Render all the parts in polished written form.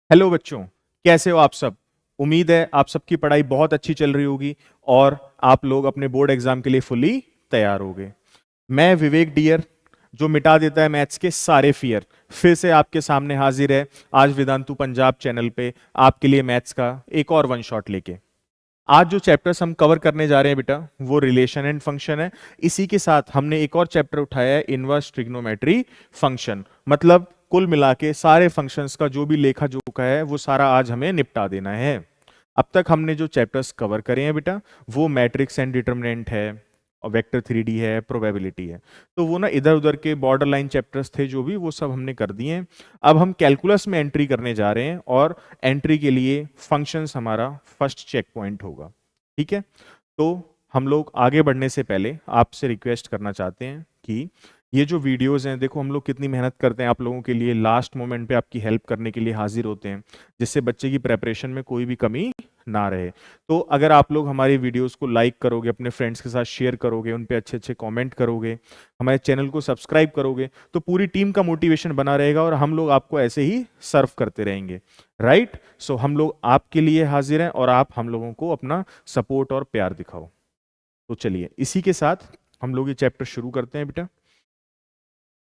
Hello बच्चों, कैसे हो आप सब। उम्मीद है आप सबकी पढ़ाई बहुत अच्छी चल रही होगी और आप लोग अपने बोर्ड एग्जाम के लिए फुली तैयार होगे। मैं विवेक डियर, जो मिटा देता है मैथ्स के सारे फियर, फिर से आपके सामने हाजिर है आज वेदांतु पंजाब चैनल पे आपके लिए मैथ्स का एक और वन शॉट लेके। आज जो चैप्टर्स हम कवर करने जा रहे हैं बेटा, वो रिलेशन एंड फंक्शन है। इसी के साथ हमने एक और चैप्टर उठाया है, इनवर्स ट्रिग्नोमेट्री फंक्शन। मतलब कुल मिला के सारे फंक्शंस का जो भी लेखा जोखा है वो सारा आज हमें निपटा देना है। अब तक हमने जो चैप्टर्स कवर करे हैं बेटा, वो मैट्रिक्स एंड डिटर्मिनेंट है और वेक्टर 3D है, प्रोबेबिलिटी है। तो वो ना इधर उधर के बॉर्डर लाइन चैप्टर्स थे जो भी, वो सब हमने कर दिए हैं। अब हम कैलकुलस में एंट्री करने जा रहे हैं और एंट्री के लिए फंक्शंस हमारा फर्स्ट चेक पॉइंट होगा। ठीक है, तो हम लोग आगे बढ़ने से पहले आपसे रिक्वेस्ट करना चाहते हैं कि ये जो वीडियोस हैं, देखो हम लोग कितनी मेहनत करते हैं आप लोगों के लिए, लास्ट मोमेंट पे आपकी हेल्प करने के लिए हाजिर होते हैं, जिससे बच्चे की प्रेपरेशन में कोई भी कमी ना रहे। तो अगर आप लोग हमारी वीडियोस को लाइक करोगे, अपने फ्रेंड्स के साथ शेयर करोगे, उन पे अच्छे अच्छे कमेंट करोगे, हमारे चैनल को सब्सक्राइब करोगे, तो पूरी टीम का मोटिवेशन बना रहेगा और हम लोग आपको ऐसे ही सर्व करते रहेंगे। राइट, सो हम लोग आपके लिए हाजिर हैं और आप हम लोगों को अपना सपोर्ट और प्यार दिखाओ। तो चलिए इसी के साथ हम लोग ये चैप्टर शुरू करते हैं बेटा।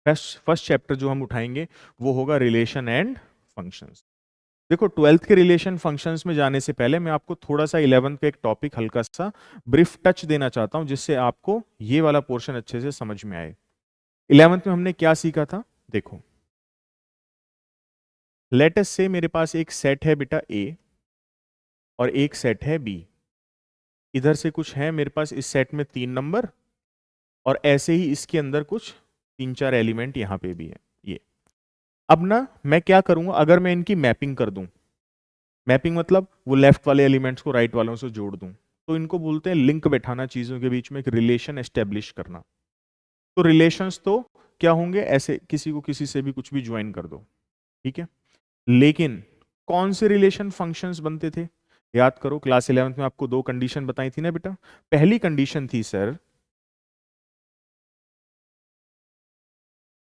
फर्स्ट चैप्टर जो हम उठाएंगे वो होगा रिलेशन एंड फंक्शंस। देखो, 12th के रिलेशन फंक्शंस में जाने से पहले मैं आपको थोड़ा सा 11th का एक टॉपिक हल्का सा ब्रीफ टच देना चाहता हूं, जिससे आपको ये वाला पोर्शन अच्छे से समझ में आए। 11th में हमने क्या सीखा था, देखो। लेट अस से मेरे पास एक सेट है बेटा ए और एक सेट है बी। इधर से कुछ है मेरे पास इस सेट में 3 नंबर और ऐसे ही इसके अंदर कुछ 3-4 एलिमेंट यहां पे भी है ये। अब ना मैं क्या करूंगा, अगर मैं इनकी मैपिंग कर दूं, मैपिंग मतलब वो लेफ्ट वाले एलिमेंट्स को राइट वालों से जोड़ दूं, तो इनको बोलते हैं लिंक बैठाना, चीजों के बीच में एक रिलेशन एस्टेब्लिश करना। तो रिलेशंस तो क्या होंगे, ऐसे किसी को किसी से भी कुछ भी ज्वाइन कर दो, ठीक है। लेकिन कौन से रिलेशन फंक्शंस बनते थे, याद करो क्लास 11th में आपको 2 कंडीशन बताई थी ना बेटा। पहली कंडीशन थी सर,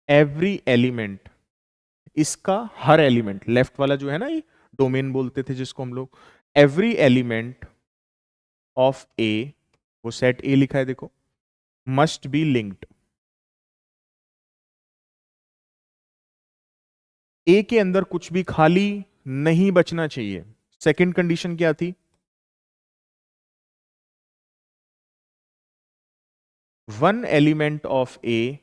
एवरी एलिमेंट, इसका हर एलिमेंट, लेफ्ट वाला जो है ना ये डोमेन बोलते थे जिसको हम लोग, एवरी एलिमेंट ऑफ ए, वो सेट ए लिखा है देखो, मस्ट बी लिंक्ड। ए के अंदर कुछ भी खाली नहीं बचना चाहिए। सेकंड कंडीशन क्या थी, one element of A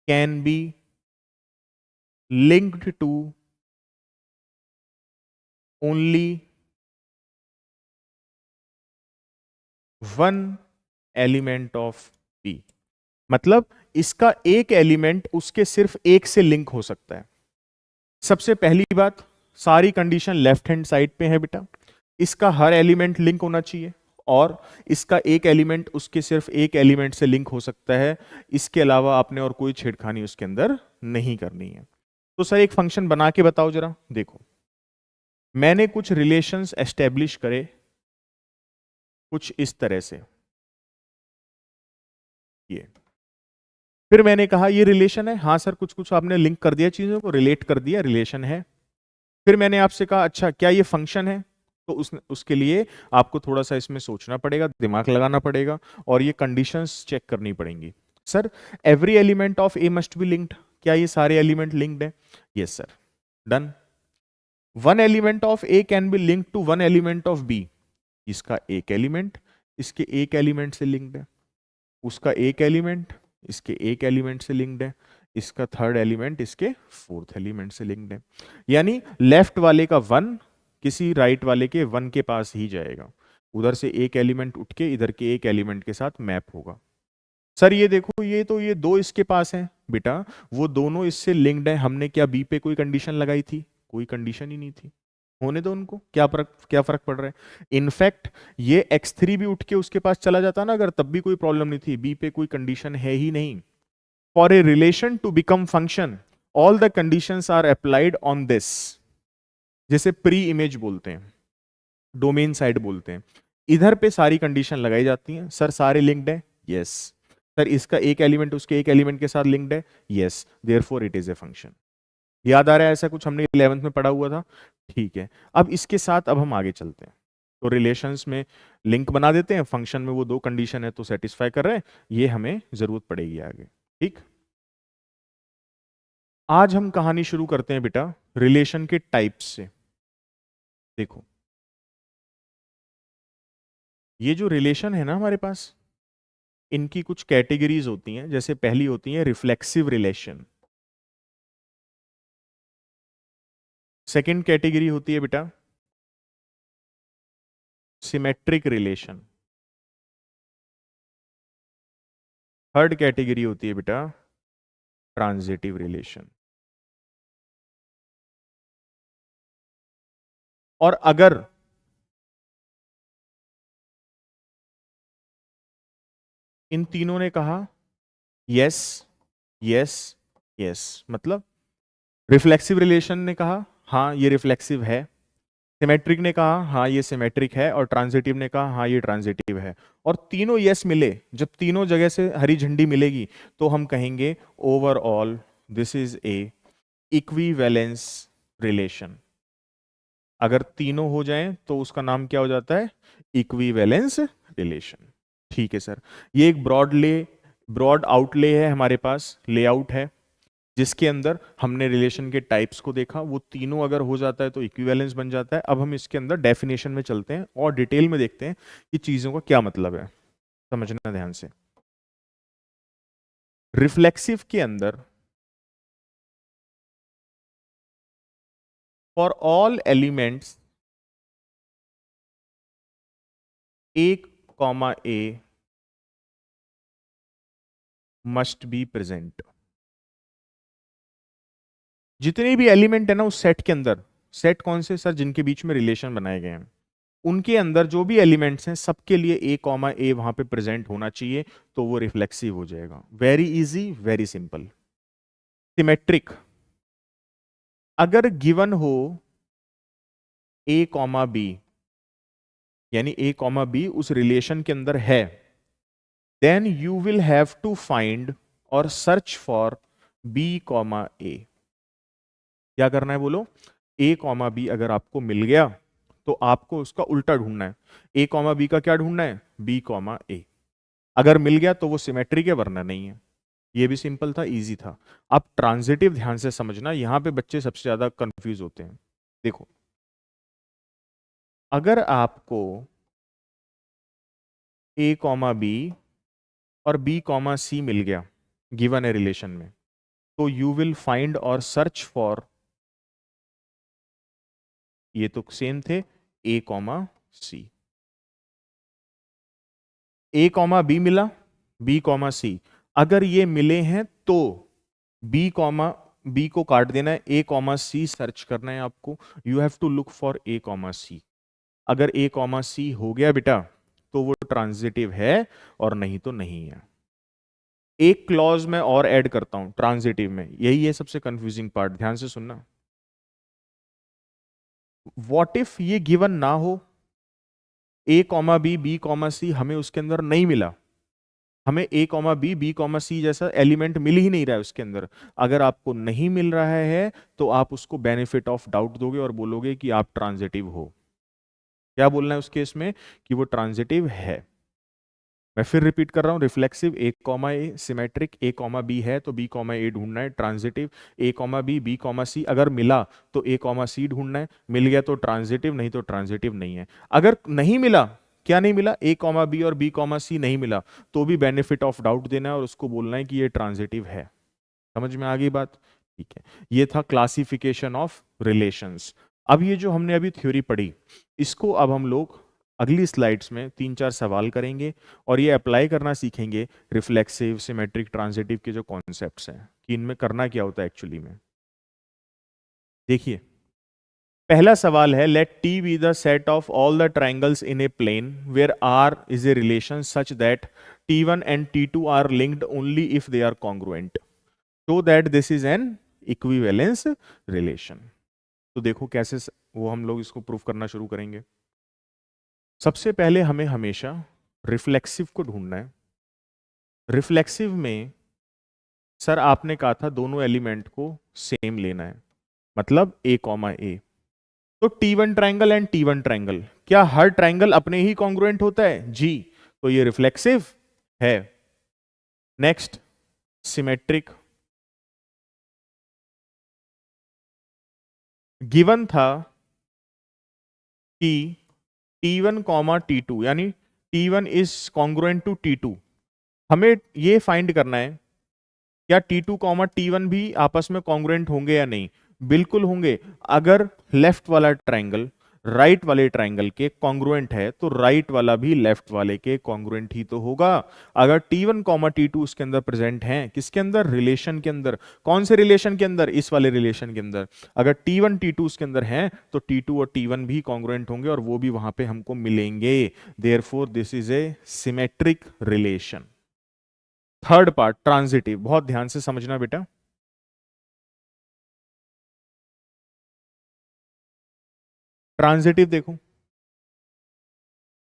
can be linked to only one element of B. मतलब इसका एक एलिमेंट उसके सिर्फ एक से लिंक हो सकता है। सबसे पहली बात, सारी कंडीशन लेफ्ट हैंड साइड पे है बेटा, इसका हर एलिमेंट लिंक होना चाहिए और इसका एक एलिमेंट उसके सिर्फ एक एलिमेंट से लिंक हो सकता है। इसके अलावा आपने और कोई छेड़खानी उसके अंदर नहीं करनी है। तो सर एक फंक्शन बना के बताओ जरा। देखो, मैंने कुछ रिलेशंस एस्टेब्लिश करे कुछ इस तरह से, ये फिर मैंने कहा ये रिलेशन है, हाँ सर कुछ कुछ आपने लिंक कर दिया, चीजों को रिलेट कर दिया, रिलेशन है। फिर मैंने आपसे कहा अच्छा क्या ये फंक्शन है, तो उसके लिए आपको थोड़ा सा इसमें सोचना पड़ेगा, दिमाग लगाना पड़ेगा और ये कंडीशंस चेक करनी पड़ेंगी। Sir every element of A must be linked, क्या ये सारे एलिमेंट लिंक्ड है? Yes sir, done. One element of A can be link to one element of B, इसका एक एलिमेंट इसके एक एलिमेंट से लिंक्ड है, उसका एक एलिमेंट इसके एक एलिमेंट से लिंक्ड है, इसका थर्ड एलिमेंट इसके फोर्थ एलिमेंट से लिंक्ड है। यानी लेफ्ट वाले का वन किसी राइट वाले के वन के पास ही जाएगा, उधर से एक एलिमेंट उठ के इधर के एक एलिमेंट के साथ मैप होगा। सर ये देखो, ये तो ये दो इसके पास हैं बेटा, वो दोनों इससे लिंक्ड है। हमने क्या बी पे कोई कंडीशन लगाई थी? कोई कंडीशन ही नहीं थी। होने दो उनको, क्या फर्क पड़ रहा है। इनफैक्ट ये x3 भी उठ के उसके पास चला जाता ना अगर, तब भी कोई प्रॉब्लम नहीं थी, बी पे कोई कंडीशन है ही नहीं। For a relation to become function all the conditions are applied on this, जैसे प्री इमेज बोलते हैं, डोमेन साइड बोलते हैं, इधर पे सारी कंडीशन लगाई जाती हैं। सर सारे लिंक्ड है? यस। सर इसका एक एलिमेंट उसके एक एलिमेंट के साथ लिंक्ड है? Yes, therefore it is a function. याद आ रहा है ऐसा कुछ हमने 11th में पढ़ा हुआ था? ठीक है, अब इसके साथ अब हम आगे चलते हैं। तो रिलेशंस में लिंक बना देते हैं, फंक्शन में वो दो कंडीशन है तो सेटिस्फाई कर रहे हैं, ये हमें जरूरत पड़ेगी आगे। ठीक, आज हम कहानी शुरू करते हैं बेटा रिलेशन के टाइप्स से। देखो, ये जो रिलेशन है ना हमारे पास, इनकी कुछ कैटेगरीज होती हैं। जैसे पहली होती है रिफ्लेक्सिव रिलेशन, सेकंड कैटेगरी होती है बेटा सिमेट्रिक रिलेशन, थर्ड कैटेगरी होती है बेटा ट्रांजिटिव रिलेशन। और अगर इन तीनों ने कहा यस यस यस, मतलब रिफ्लेक्सिव रिलेशन ने कहा हाँ ये रिफ्लेक्सिव है, सिमेट्रिक ने कहा हाँ ये सिमेट्रिक है, और ट्रांजिटिव ने कहा हाँ ये ट्रांजिटिव है, और तीनों यस मिले, जब तीनों जगह से हरी झंडी मिलेगी तो हम कहेंगे overall this is A equivalence relation. अगर तीनों हो जाएं तो उसका नाम क्या हो जाता है? Equivalence relation. ठीक है सर, ये एक ब्रॉड आउटले है हमारे पास, लेआउट है जिसके अंदर हमने रिलेशन के टाइप्स को देखा। वो तीनों अगर हो जाता है तो इक्विवेलेंस बन जाता है। अब हम इसके अंदर डेफिनेशन में चलते हैं और डिटेल में देखते हैं कि चीजों का क्या मतलब है, समझना ध्यान से। रिफ्लेक्सिव के अंदर फॉर ऑल एलिमेंट्स एक comma A must be present. जितने भी एलिमेंट है ना उस सेट के अंदर, सेट कौन से सर? जिनके बीच में रिलेशन बनाए गए हैं, उनके अंदर जो भी एलिमेंट्स हैं सबके लिए ए कॉमा ए वहां पे प्रेजेंट होना चाहिए, तो वो रिफ्लेक्सिव हो जाएगा। Very easy, very simple. Symmetric, अगर गिवन हो ए कॉमा बी, यानी ए कॉमा बी उस रिलेशन के अंदर है, then you will have to find और search for b comma a. क्या करना है बोलो? ए कॉमा बी अगर आपको मिल गया तो आपको उसका उल्टा ढूंढना है। ए कॉमा बी का क्या ढूंढना है? बी कॉमा ए। अगर मिल गया तो वो सिमेट्रिक है, वरना नहीं है। ये भी सिंपल था, इजी था। अब ट्रांजिटिव ध्यान से समझना, यहां पे बच्चे सबसे ज्यादा कंफ्यूज होते हैं। देखो, अगर आपको ए कॉमा बी और बी कॉमा सी मिल गया गिवन है रिलेशन में, तो यू विल फाइंड और सर्च फॉर, ये तो सेम थे, ए कॉमा सी। ए कॉमा बी मिला, बी कॉमा सी, अगर ये मिले हैं तो बी को काट देना है, ए कॉमा सी सर्च करना है आपको। You have to look for A comma C. अगर ए कॉमा सी हो गया बेटा तो वो ट्रांजिटिव है, और नहीं तो नहीं है। एक क्लॉज में और ऐड करता हूं ट्रांजिटिव में, यही है सबसे कंफ्यूजिंग पार्ट, ध्यान से सुनना। व्हाट इफ ये गिवन ना हो, ए कॉमा बी कॉमा सी हमें उसके अंदर नहीं मिला, हमें ए कॉमा बी कॉमा सी जैसा एलिमेंट मिल ही नहीं रहा है उसके अंदर। अगर आपको नहीं मिल रहा है तो आप उसको बेनिफिट ऑफ डाउट दोगे और बोलोगे कि आप ट्रांजिटिव हो। क्या बोलना है उस केस में? कि वो ट्रांजिटिव है। मैं फिर रिपीट कर रहा हूं, रिफ्लेक्सिव ए कॉमा ए, सिमेट्रिक ए कॉमा बी है तो बी कॉमा ए ढूंढना है, ट्रांजिटिव ए कॉमा बी कॉमा सी अगर मिला तो ए कॉमा सी ढूंढना है, मिल गया तो ट्रांजिटिव, नहीं तो ट्रांजिटिव नहीं है। अगर नहीं मिला, क्या नहीं मिला? ए कॉमा बी और बी कॉमा सी नहीं मिला, तो भी बेनिफिट ऑफ डाउट देना है और उसको बोलना है कि ये ट्रांजिटिव है। समझ में आ गई बात? ठीक है, ये था क्लासिफिकेशन ऑफ रिलेशंस। अब ये जो हमने अभी थ्योरी पढ़ी, इसको अब हम लोग अगली स्लाइड्स में 3-4 सवाल करेंगे और ये अप्लाई करना सीखेंगे रिफ्लेक्सिव, सिमेट्रिक, ट्रांजिटिव के जो कॉन्सेप्ट्स हैं कि इनमें करना क्या होता है एक्चुअली में। देखिए, पहला सवाल है, let T be the set of all the triangles in a plane where are is a relation such that T1 and T2 are linked only if they are congruent, so that this is an equivalence relation. तो देखो कैसे वो हम लोग इसको proof करना शुरू करेंगे। सबसे पहले हमें हमेशा रिफ्लेक्सिव को ढूंढना है। रिफ्लेक्सिव में सर आपने कहा था दोनों एलिमेंट को सेम लेना है, मतलब a कॉमा a। तो T1 triangle and T1 triangle, क्या हर ट्रायंगल अपने ही कॉन्ग्रुएंट होता है? जी, तो ये रिफ्लेक्सिव है। Next, symmetric. गिवन था कि T1 कॉमा T2 यानी T1 is congruent to T2। हमें ये फाइंड करना है क्या T2 कॉमा T1 भी आपस में कॉन्ग्रुएंट होंगे या नहीं। बिल्कुल होंगे। अगर लेफ्ट वाला ट्रायंगल राइट वाले ट्रायंगल के कॉन्ग्रुएंट है तो राइट वाला भी लेफ्ट वाले के कॉन्ग्रुएंट ही तो होगा। अगर T1 कॉमा T2 उसके अंदर प्रेजेंट हैं, किसके अंदर? रिलेशन के अंदर। कौन से रिलेशन के अंदर? इस वाले रिलेशन के अंदर। अगर T1 T2 उसके अंदर हैं तो T2 और T1 भी कॉन्ग्रुएंट होंगे और वो भी वहां पे हमको मिलेंगे। Therefore this is A symmetric relation. Third part, transitive, बहुत ध्यान से समझना बेटा। ट्रांजिटिव देखो,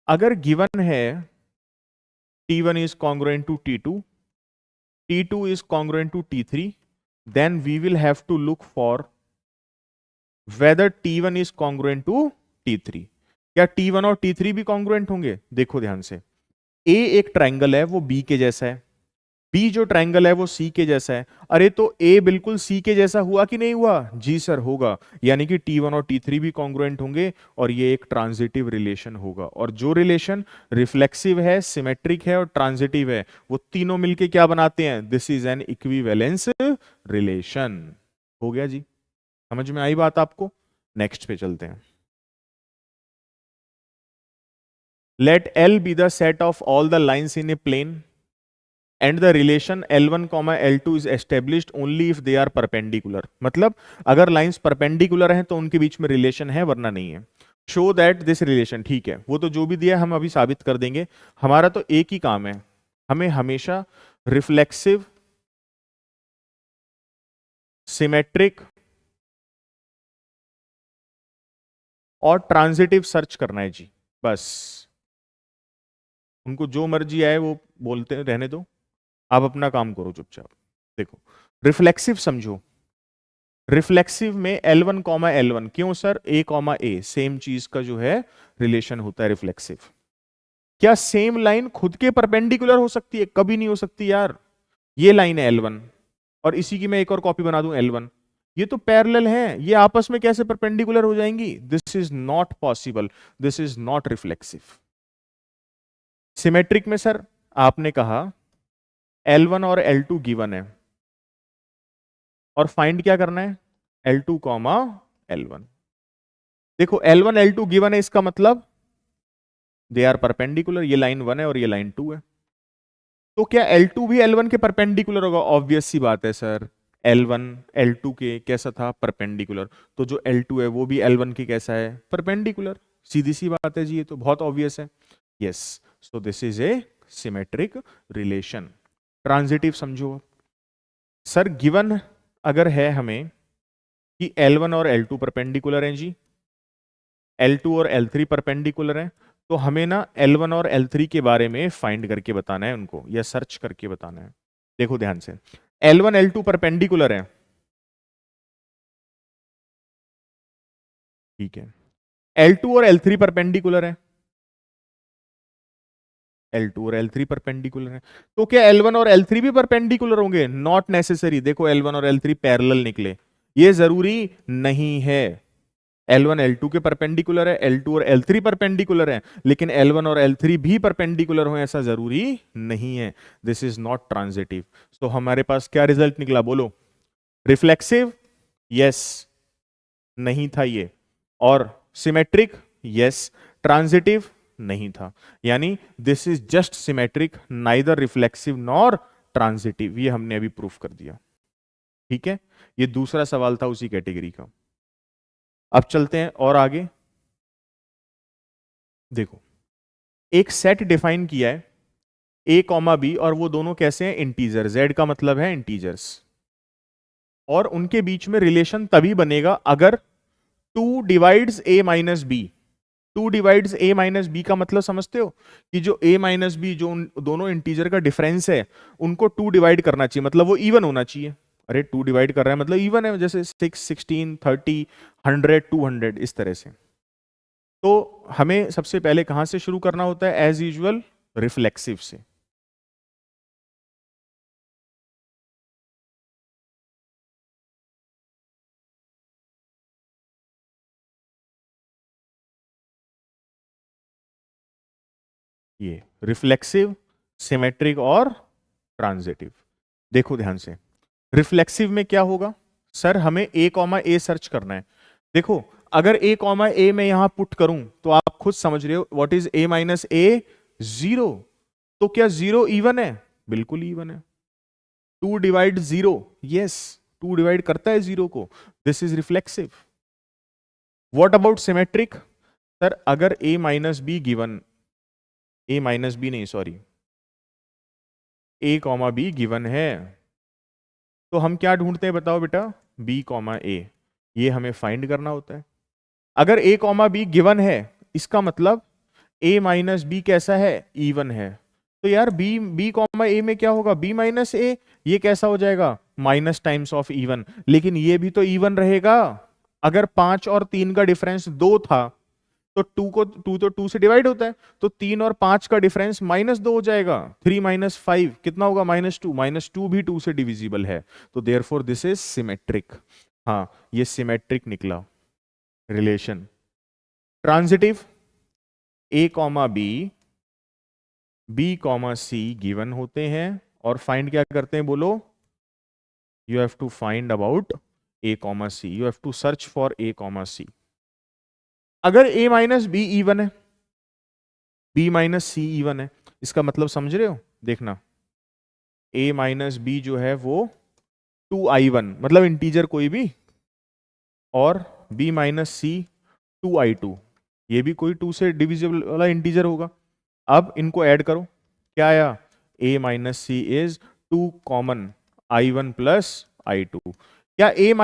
अगर गिवन है T1 is congruent to T2, T2 is congruent to T3, then we will have to look for whether T1 is congruent to T3। क्या T1 और T3 भी congruent होंगे? देखो ध्यान से, A एक ट्रायंगल है वो B के जैसा है, बी जो ट्रायंगल है वो सी के जैसा है। अरे तो ए बिल्कुल सी के जैसा हुआ कि नहीं हुआ? जी सर होगा। यानी कि T1 और T3 भी कॉन्ग्रुएंट होंगे और ये एक ट्रांजिटिव रिलेशन होगा। और जो रिलेशन रिफ्लेक्सिव है, सिमेट्रिक है और ट्रांजिटिव है, वो तीनों मिलके क्या बनाते हैं? This is an equivalence relation. हो गया जी, समझ में आई बात आपको? नेक्स्ट पे चलते हैं। Let L be the set of all the lines in a plane and the relation L1, L2 is established only if they are perpendicular। मतलब अगर लाइंस परपेंडिकुलर हैं तो उनके बीच में रिलेशन है, वरना नहीं है। शो दैट दिस रिलेशन, ठीक है, वो तो जो भी दिया हम अभी साबित कर देंगे। हमारा तो एक ही काम है, हमें हमेशा रिफ्लेक्सिव, सिमेट्रिक और ट्रांजिटिव सर्च करना है जी, बस। उनको जो मर्जी आए वो बोलते रहने दो, आप अपना काम करो चुपचाप। देखो रिफ्लेक्सिव समझो, रिफ्लेक्सिव में L1 कॉमा L1, क्यों sir? A comma A same चीज का जो है रिलेशन होता है रिफ्लेक्सिव। क्या सेम लाइन खुद के परपेंडिकुलर हो सकती है? कभी नहीं हो सकती यार। ये लाइन है L1 और इसी की मैं एक और कॉपी बना दूं L1, ये तो पैरेलल है, ये आपस में कैसे परपेंडिकुलर हो जाएंगी? This is not possible, this is not reflexive. Symmetric में सर आपने कहा L1 और L2 गिवन है और फाइंड क्या करना है? L2 comma L1। देखो L1 L2 गिवन है, इसका मतलब दे आर परपेंडिकुलर। ये लाइन 1 है और ये लाइन 2 है, तो क्या L2 भी L1 के परपेंडिकुलर होगा? ऑब्वियस सी बात है सर, L1 L2 के कैसा था? परपेंडिकुलर। तो जो L2 है वो भी L1 के कैसा है? परपेंडिकुलर। सीधी सी बात है जी, ये तो बहुत ऑब्वियस है। Yes, so this is A symmetric relation. Transitive समझो सर, गिवन अगर है हमें कि L1 और L2 परपेंडिकुलर हैं जी, L2 और L3 परपेंडिकुलर हैं, तो हमें ना L1 और L3 के बारे में फाइंड करके बताना है उनको, या सर्च करके बताना है। देखो ध्यान से, L1 L2 परपेंडिकुलर है, ठीक है। L2 और L3 परपेंडिकुलर है, L2 और L3 परपेंडिकुलर है, तो क्या L1 और L3 भी परपेंडिकुलर होंगे? Not necessary. देखो L1 और L3 पैरेलल निकले, ये जरूरी नहीं है। L1 L2 के परपेंडिकुलर है, L2 और L3 परपेंडिकुलर है, लेकिन L1 और L3 भी परपेंडिकुलर हो ऐसा जरूरी नहीं है। This is not transitive. तो हमारे पास क्या रिजल्ट निकला? बोलो। रिफ्लेक्सिव, यस, नहीं था ये। और सिमेट्रिक, यस। ट्रांजिटिव नहीं था। यानी this is just symmetric, neither reflexive nor transitive. ये हमने अभी प्रूफ कर दिया, ठीक है। ये दूसरा सवाल था उसी कैटेगरी का। अब चलते हैं और आगे। देखो, एक सेट डिफाइन किया है A कॉमा B, और वो दोनों कैसे हैं? इंटीजर। Z का मतलब है इंटीजर्स, और उनके बीच में रिलेशन तभी बनेगा अगर 2 divides A minus B। 2 divides A minus B का मतलब समझते हो कि जो A माइनस B, जो उन दोनों इंटीजर का डिफरेंस है, उनको 2 डिवाइड करना चाहिए, मतलब वो इवन होना चाहिए। अरे 2 डिवाइड कर रहा है मतलब इवन है, जैसे 6, 16, 30, 100, 200 इस तरह से। तो हमें सबसे पहले कहां से शुरू करना होता है? एज यूजुअल रिफ्लेक्सिव से। ये रिफ्लेक्सिव, सिमेट्रिक और ट्रांजिटिव। देखो ध्यान से, रिफ्लेक्सिव में क्या होगा? सर हमें a कॉमा ए सर्च करना है। देखो अगर a कॉमा ए मैं यहां पुट करूं तो आप खुद समझ रहे हो व्हाट इज a माइनस ए? 0। तो क्या 0 इवन है? बिल्कुल इवन है। 2 डिवाइड 0, यस 2 डिवाइड करता है 0 को, this is reflexive. What about symmetric? Sir अगर a minus B given, a minus B नहीं sorry, a comma B given है, तो हम क्या ढूंढते हैं बताओ बेटा? b कॉमा ए, ये हमें फाइंड करना होता है। अगर a कॉमा बी गिवन है, इसका मतलब a माइनस बी कैसा है? इवन है। तो यार b कॉमा ए में क्या होगा? b माइनस ए, ये कैसा हो जाएगा? Minus times of even. लेकिन ये भी तो इवन रहेगा। अगर 5 और 3 का डिफरेंस 2 था तो 2 तो 2 से डिवाइड होता है, तो 3 और 5 का डिफरेंस -2 हो जाएगा। 3 माइनस 5 कितना होगा? -2। -2 भी 2 से डिविजिबल है, तो देयरफॉर दिस इज सिमेट्रिक। हाँ, ये सिमेट्रिक निकला relation. Transitive, a comma B, b comma C given होते हैं और फाइंड क्या करते हैं बोलो? You have to find about a comma C, you have to search for a comma C. अगर a माइनस बी इवन है, b माइनस सी इवन है, इसका मतलब समझ रहे हो? देखना, a माइनस बी जो है वो 2i1 मतलब इंटीजर कोई भी, और b माइनस सी 2i2, ये भी कोई 2 से डिविजिबल वाला इंटीजर होगा। अब इनको ऐड करो, क्या आया? a minus c is 2 common i1 plus i2। क्या a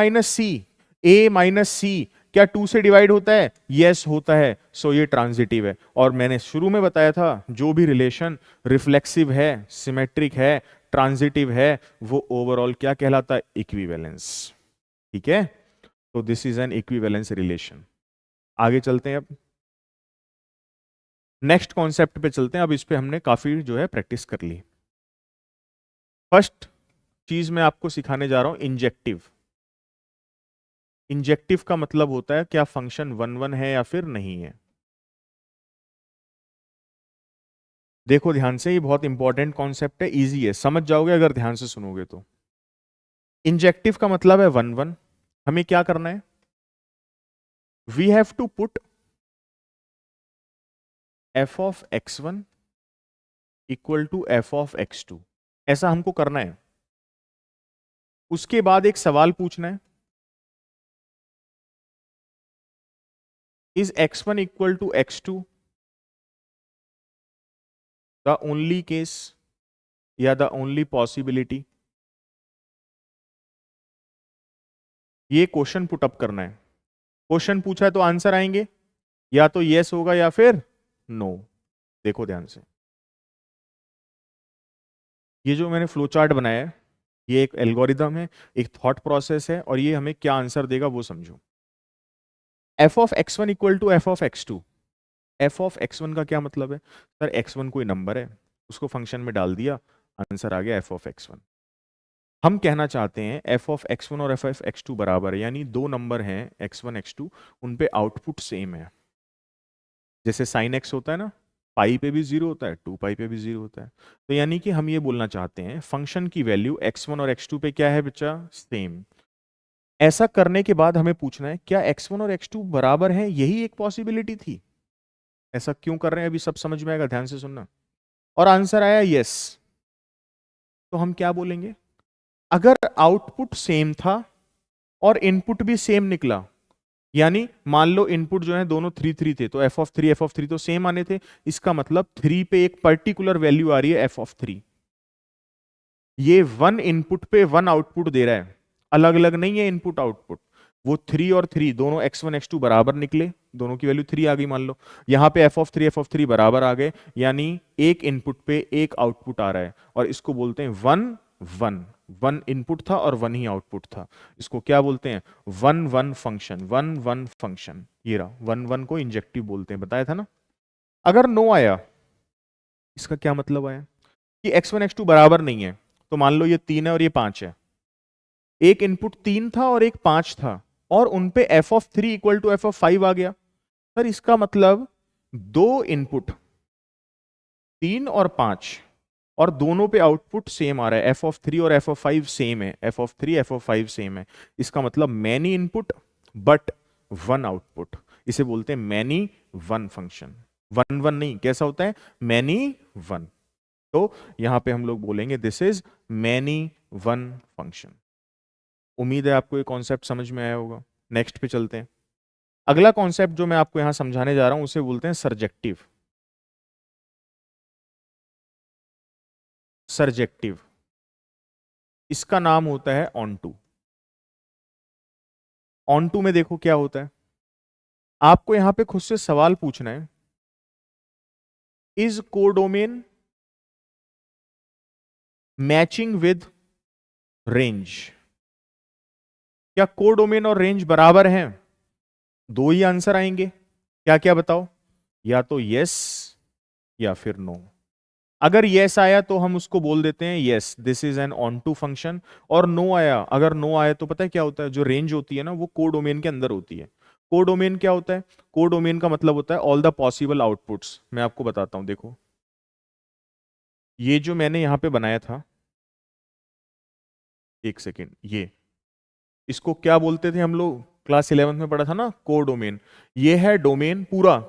माइनस सी क्या 2 से डिवाइड होता है? यस होता है, सो ये ट्रांजिटिव है। और मैंने शुरू में बताया था जो भी रिलेशन रिफ्लेक्सिव है, सिमेट्रिक है, ट्रांजिटिव है, वो ओवरऑल क्या कहलाता है? इक्विवेलेंस। ठीक है, तो this is an equivalence relation. आगे चलते हैं, अब नेक्स्ट कॉन्सेप्ट पे चलते हैं। अब इस पे हमने काफी जो है प्रैक्टिस कर ली। फर्स्ट चीज मैं आपको सिखाने जा रहा हूं इंजेक्टिव। इंजेक्टिव का मतलब होता है क्या फंक्शन 1 1 है या फिर नहीं है। देखो ध्यान से, ये बहुत इंपॉर्टेंट कॉन्सेप्ट है, इजी है, समझ जाओगे अगर ध्यान से सुनोगे तो। इंजेक्टिव का मतलब है 1 1। हमें क्या करना है? We have to put f of x1 equal to f of x2, ऐसा हमको करना है। उसके बाद एक सवाल पूछना है, is x1 equal to x2 the only case या द ओनली पॉसिबिलिटी? ये क्वेश्चन पुटअप करना है। क्वेश्चन पूछा है तो आंसर आएंगे, या तो यस होगा या फिर नो। देखो ध्यान से, ये जो मैंने फ्लो चार्ट बनाया है, ये एक एल्गोरिदम है, एक थॉट प्रोसेस है, और ये हमें क्या आंसर देगा वो समझो। f of x1 equal to f of x2। f of x1 का क्या मतलब है? सर x1 कोई नंबर है, उसको फंक्शन में डाल दिया, आंसर आ गया f ऑफ x1। हम कहना चाहते हैं f ऑफ x1 और f ऑफ x2 बराबर है, यानी दो नंबर हैं x1 x2, उन पे आउटपुट सेम है। जैसे साइन x होता है ना, पाई पे भी 0 होता है, 2 पाई पे भी 0 होता है। तो यानी कि हम ये बोलना चाहते हैं फंक्शन की वैल्यू x1 और x2 पे क्या है बच्चा? सेम। ऐसा करने के बाद हमें पूछना है क्या x1 और x2 बराबर हैं? यही एक पॉसिबिलिटी थी। ऐसा क्यों कर रहे हैं अभी सब समझ में आएगा, ध्यान से सुनना। और आंसर आया यस, तो हम क्या बोलेंगे? अगर आउटपुट सेम था और इनपुट भी सेम निकला, यानी मान लो इनपुट जो है दोनों 3 3 थे, तो f ऑफ 3 तो सेम आने थे। इसका मतलब 3 पे एक पर्टिकुलर वैल्यू आ रही है f ऑफ 3। ये 1 इनपुट पे 1 आउटपुट दे रहा है, अलग अलग नहीं है इनपुट आउटपुट। वो 3 और 3 दोनों x1 x2 बराबर निकले, दोनों की वैल्यू 3 आ गई मान लो। यहां पे f ऑफ 3 बराबर आ गए, यानी एक इनपुट पे एक आउटपुट आ रहा है, और इसको बोलते हैं 1 1। वन इनपुट था और वन ही आउटपुट था। इसको क्या बोलते हैं? One one function, one one function. ये रहा, वन वन को इंजेक्टिव बोलते हैं, बताया था ना। अगर नो आया, इसका क्या मतलब आया कि x1 x2 बराबर नहीं है, तो मान लो ये 3 है और ये 5 है, एक इनपुट 3 था और एक 5 था, और उन पे f(3) इक्वल टू f(5) आ गया। सर इसका मतलब दो इनपुट 3 और 5 और दोनों पे आउटपुट सेम आ रहा है, f(3) और f(5) सेम है, f(3) f(5) सेम है। इसका मतलब many input but one output, इसे बोलते हैं many one function. One one नहीं, कैसा होता है? Many one. तो यहां पे हम लोग बोलेंगे this is many one function. उम्मीद है आपको ये कॉन्सेप्ट समझ में आया होगा। नेक्स्ट पे चलते हैं। अगला कॉन्सेप्ट जो मैं आपको यहां समझाने जा रहा हूं उसे बोलते हैं सरजेक्टिव। सरजेक्टिव, इसका नाम होता है ऑनटू। ऑनटू में देखो क्या होता है, आपको यहां पे खुद से सवाल पूछना है, is codomain matching with range? क्या कोडोमेन और रेंज बराबर हैं? दो ही आंसर आएंगे, क्या क्या बताओ? या तो यस या फिर नो। अगर यस आया तो हम उसको बोल देते हैं yes this is an onto टू फंक्शन, और नो आया, अगर नो आया तो पता है क्या होता है? जो रेंज होती है ना वो कोडोमेन के अंदर होती है। कोडोमेन क्या होता है? कोडोमेन का मतलब होता है ऑल द पॉसिबल आउटपुट्स। मैं आपको बताता हूं, देखो ये जो मैंने यहां पे बनाया था, एक सेकेंड, ये इसको क्या बोलते थे हम लोग? क्लास 11 में पढ़ा था ना, कोडोमेन। ये है डोमेन पूरा,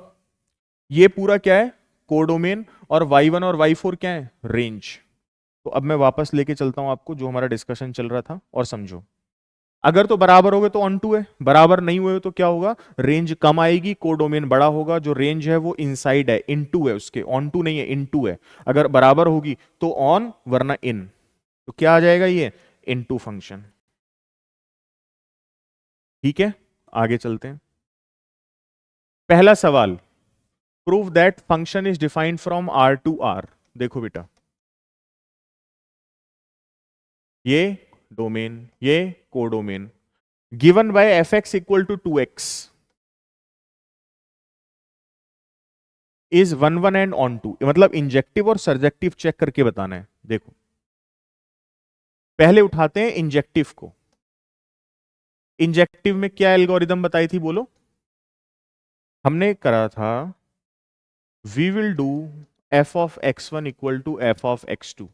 ये पूरा क्या है? कोडोमेन। और y1 और y4 क्या है? रेंज। तो अब मैं वापस लेके चलता हूं आपको जो हमारा डिस्कशन चल रहा था, और समझो। अगर तो बराबर हो गए तो ऑन टू है, बराबर नहीं हुए तो क्या होगा? रेंज कम आएगी, कोडोमेन बड़ा होगा। जो रेंज है वो इनसाइड है, इनटू है उसके, ऑन टू नहीं है, इनटू है। अगर बराबर होगी तो ऑन, वरना इन। तो क्या आ जाएगा? ये इनटू फंक्शन। ठीक है, आगे चलते हैं। पहला सवाल, prove that function is defined from R to R. देखो बेटा, ये डोमेन, ये codomain, given by f x equal to 2x is one one and onto टू। मतलब इंजेक्टिव और सरजेक्टिव चेक करके बताना है। देखो पहले उठाते हैं इंजेक्टिव को। इंजेक्टिव में क्या एल्गोरिदम बताई थी, बोलो? हमने करा था we will do f of x1 equal to f of x2।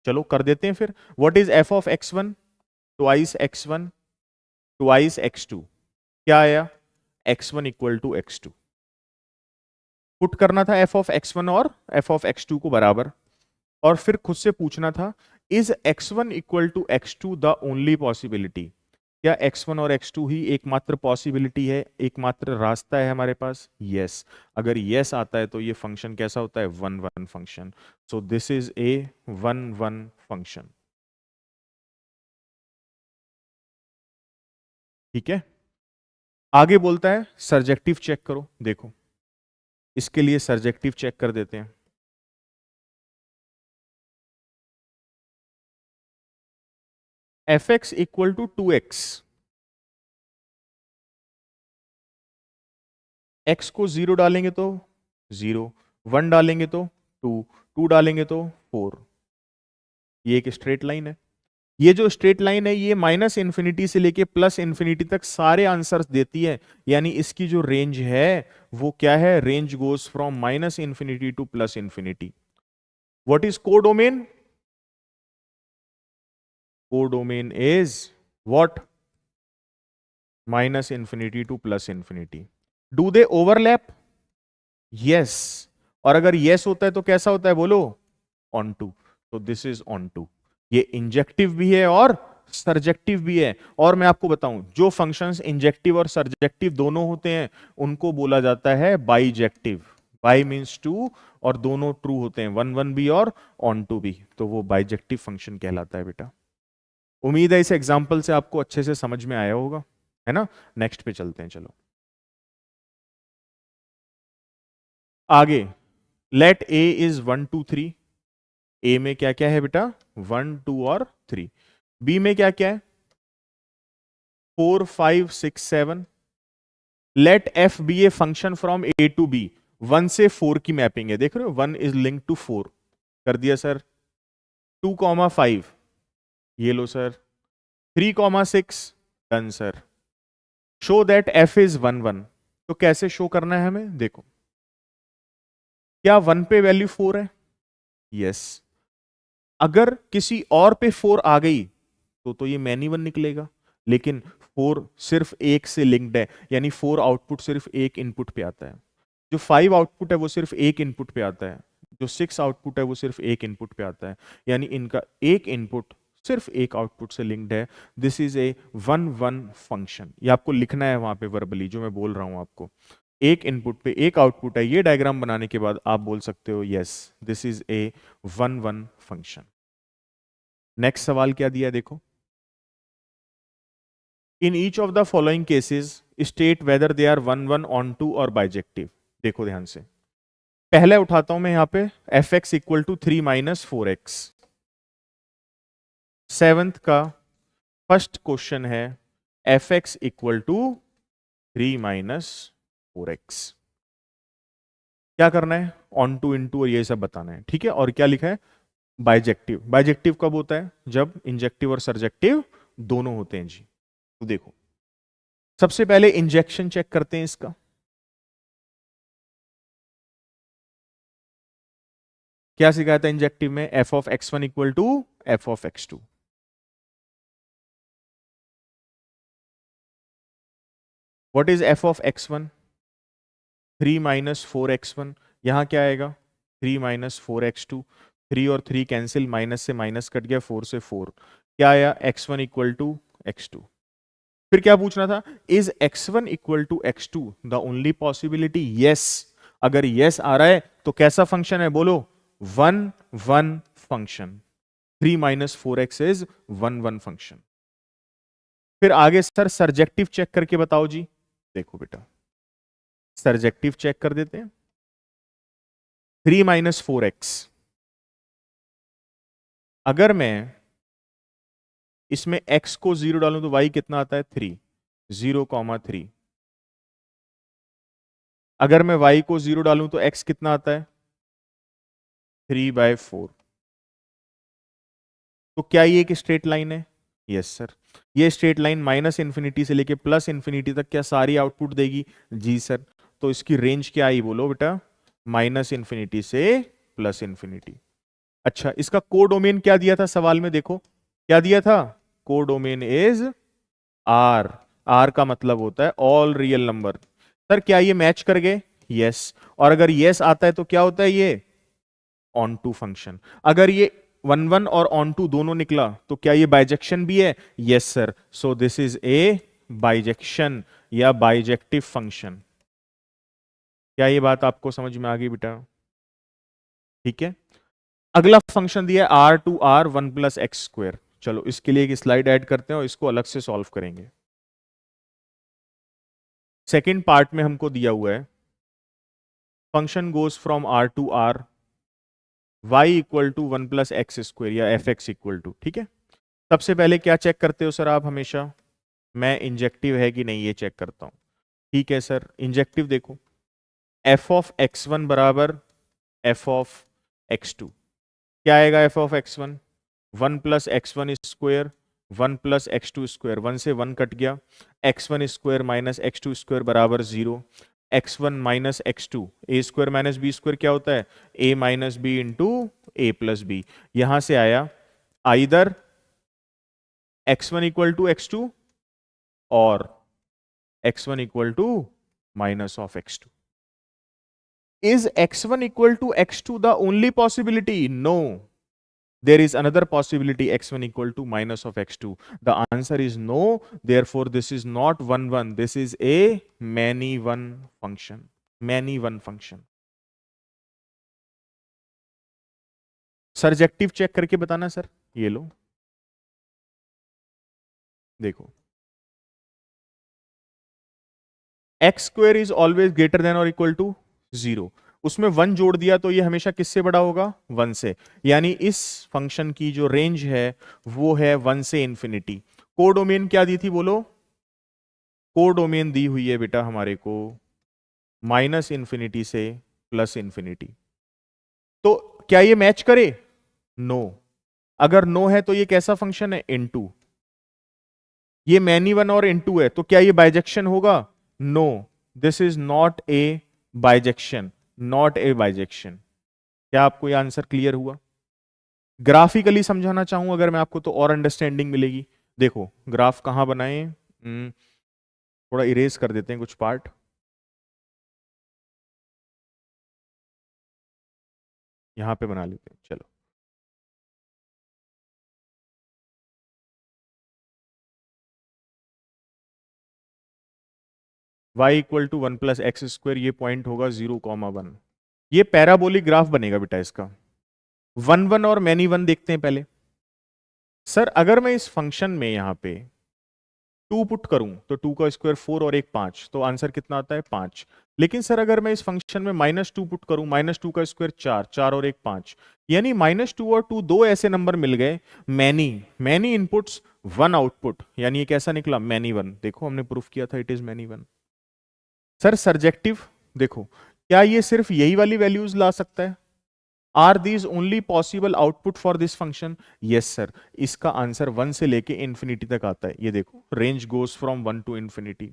चलो कर देते हैं फिर। What is f of x1? Twice x1 twice x2। क्या आया? x1 equal to x2। Put करना था एफ ऑफ x1 और एफ ऑफ x2 को बराबर, और फिर खुद से पूछना था is x1 equal to x2 the only possibility? क्या x1 और x2 ही एकमात्र पॉसिबिलिटी है, एकमात्र रास्ता है हमारे पास? यस। अगर यस आता है तो ये फंक्शन कैसा होता है? One one function. So this is A one one function. ठीक है, आगे बोलता है सरजेक्टिव चेक करो। देखो इसके लिए सरजेक्टिव चेक कर देते हैं। F x equal to 2x, x को 0 डालेंगे तो 0, 1 डालेंगे तो 2, 2 डालेंगे तो 4। ये एक स्ट्रेट लाइन है। ये जो स्ट्रेट लाइन है ये माइनस इंफिनिटी से लेके प्लस इंफिनिटी तक सारे आंसर्स देती है। यानी इसकी जो रेंज है वो क्या है? Range goes from minus infinity two plus infinity. What is codomain? Codomain is what? Minus infinity two plus infinity. Do they overlap? Yes. और अगर यस होता है तो कैसा होता है, बोलो? ऑन टू। तो दिस इज ऑन टू। ये इंजेक्टिव भी है और सरजेक्टिव भी है। और मैं आपको बताऊं, जो फंक्शंस इंजेक्टिव और सरजेक्टिव दोनों होते हैं उनको बोला जाता है बाइजेक्टिव। बाई मीन्स टू, और दोनों ट्रू होते हैं, वन वन भी और ऑन टू भी, तो वो बाइजेक्टिव फंक्शन कहलाता है बेटा। उम्मीद है इस एग्जाम्पल से आपको अच्छे से समझ में आया होगा, है ना। नेक्स्ट पे चलते हैं, चलो आगे। Late A is 1 2 3। ए में क्या क्या है बेटा? 1 2 और 3। बी में क्या क्या है? 4 5 6 7. Let f be a function from A to B. 1 से 4 की मैपिंग है, देख रहे हो, 1 इज लिंक टू 4. कर दिया सर. 2,5 ये लो sir. 3,6 done sir. Show that F is 1 1. तो कैसे शो करना है हमें? देखो, क्या 1 पे वैल्यू 4 है? यस. अगर किसी और पे 4 आ गई तो ये मैनी 1 निकलेगा. लेकिन 4 सिर्फ एक से लिंक्ड है, यानी 4 आउटपुट सिर्फ एक इनपुट पे आता है. जो 5 आउटपुट है वो सिर्फ एक इनपुट पे आता है. जो 6 आउटपुट है वो सिर्फ एक इनपुट पे आता है. यानी इनका एक इनपुट सिर्फ एक आउटपुट से लिंक्ड है. This is a 1 1 function. ये आपको लिखना है वहां पे वर्बली, जो मैं बोल रहा हूं आपको. एक इनपुट पे एक आउटपुट है. ये डायग्राम बनाने के बाद आप बोल सकते हो yes, this is a 1 1 function. Next सवाल क्या दिया है देखो. In each of the following cases state whether they are 1 1 onto टू और बाइजेक्टिव. देखो ध्यान से. पहले उठाता हूं मैं यहां पे f x equal to 3 minus 4x. Seventh का फर्स्ट क्वेश्चन है f x equal to 3 minus 4x. क्या करना है? ऑन टू इन टू और ये सब बताना है. ठीक है. और क्या लिखा है? बाइजेक्टिव. बाइजेक्टिव कब होता है? जब इंजेक्टिव और सर्जेक्टिव दोनों होते हैं जी. तो देखो, सबसे पहले इंजेक्शन चेक करते हैं इसका. क्या सिखाया था इंजेक्टिव में? F of x1 equal to f of x2. What is f of x1? 3 minus 4x1. यहां क्या आएगा? 3 माइनस 4x2. 3 और 3 कैंसिल, माइनस से माइनस कट गया, 4 से 4. क्या आया? x1 equal to x2. फिर क्या पूछना था? Is x1 equal to x2 the only possibility? Yes. अगर यस आ रहा है तो कैसा फंक्शन है? बोलो. 1 1 function. 3 minus 4x is 1 1 function. फिर आगे सर सर्जेक्टिव चेक करके बताओ जी. देखो बेटा, सर्जेक्टिव चेक कर देते हैं. 3 माइनस 4x. अगर मैं इसमें x को 0 डालूं तो y कितना आता है? 3. 0,3. अगर मैं y को 0 डालूं तो x कितना आता है? 3/4. तो क्या ये एक स्ट्रेट लाइन है? Yes sir. ये स्ट्रेट लाइन माइनस इंफिनिटी से लेके प्लस इंफिनिटी तक क्या सारी आउटपुट देगी? जी सर. तो इसकी रेंज क्या आई बोलो बेटा? माइनस इंफिनिटी से प्लस इंफिनिटी. अच्छा, इसका कोडोमेन क्या दिया था सवाल में? देखो क्या दिया था. Codomain is are. आर का मतलब होता है ऑल रियल नंबर. सर क्या ये मैच कर गए? यस. और अगर यस आता है तो क्या होता है? ये ऑन टू फंक्शन. अगर ये 1 1 और ऑन टू दोनों निकला तो क्या ये बाइजेक्शन भी है? Yes sir. So this is A bijection या बाइजेक्टिव फंक्शन. क्या ये बात आपको समझ में आ गई बेटा? ठीक है. अगला फंक्शन दिया R to R 1 plus x square. चलो इसके लिए एक स्लाइड ऐड करते हैं और इसको अलग से सॉल्व करेंगे. सेकेंड पार्ट में हमको दिया हुआ है function goes from R to R y equal to 1 plus x square या एफ एक्स इक्वल टू. ठीक है. सबसे पहले क्या चेक करते हो सर आप हमेशा? मैं इंजेक्टिव है कि नहीं ये चेक करता हूं. ठीक है सर. इंजेक्टिव देखो, एफ ऑफ x1 बराबर एफ ऑफ x2. क्या आएगा F of x1? 1 plus x1 square 1 plus x2 square. 1 से 1 कट गया. x1 square minus x2 square बराबर 0. x1 minus x2. A square minus b square क्या होता है? a minus b into a plus b. यहां से आया either x1 equal to x2 और x1 equal to minus of x2. Is x1 equal to x2 the only possibility? No. There is another possibility, x1 equal to minus of x2. The answer is no. Therefore, this is not 1 1. This is a many one function. Many one function. Surjective check करके बताना sir. ये लो देखो, x square is always greater than or equal to 0. उसमें 1 जोड़ दिया तो ये हमेशा किससे बड़ा होगा? 1 से। यानी इस फंक्शन की जो रेंज है वो है 1 से इंफिनिटी। कोडोमेन क्या दी थी बोलो? कोडोमेन दी हुई है बेटा हमारे को माइनस इंफिनिटी से प्लस इंफिनिटी। तो क्या ये मैच करे? नो। अगर नो है तो ये कैसा फंक्शन है? इनटू। ये मैनी वन और इनटू है तो क्या ये बाइजेक्शन होगा? No, this is not a bijection, not a bijection. क्या आपको ये आंसर क्लियर हुआ? ग्राफिकली समझाना चाहूं अगर मैं आपको तो और अंडरस्टैंडिंग मिलेगी। देखो ग्राफ कहां बनाए, थोड़ा इरेज कर देते हैं कुछ पार्ट। यहां पे बना लेते हैं, चलो। y equal to 1 plus x square, ये पॉइंट होगा 0,1। ये पैराबोलिक ग्राफ बनेगा बेटा इसका। 1 1 और मैनी 1 देखते हैं पहले। सर अगर मैं इस फंक्शन में यहां पे 2 पुट करूं तो 2 का स्क्वायर 4 और एक 5, तो आंसर कितना आता है? 5। लेकिन सर अगर मैं इस फंक्शन में -2 पुट करूं, -2 का स्क्वायर 4, 4 और एक 5, यानी -2 और 2 दो ऐसे नंबर मिल गए। मैनी मैनी इनपुट्स 1 आउटपुट, यानी ये कैसा निकला? मैनी 1। देखो हमने प्रूफ किया था it is many 1। Sir subjective देखो, क्या ये सिर्फ यही वाली वैल्यूज ला सकता है? Are these only possible output for this function? Yes sir. इसका आंसर 1 से लेके इंफिनिटी तक आता है। ये देखो range goes from 1 to infinity.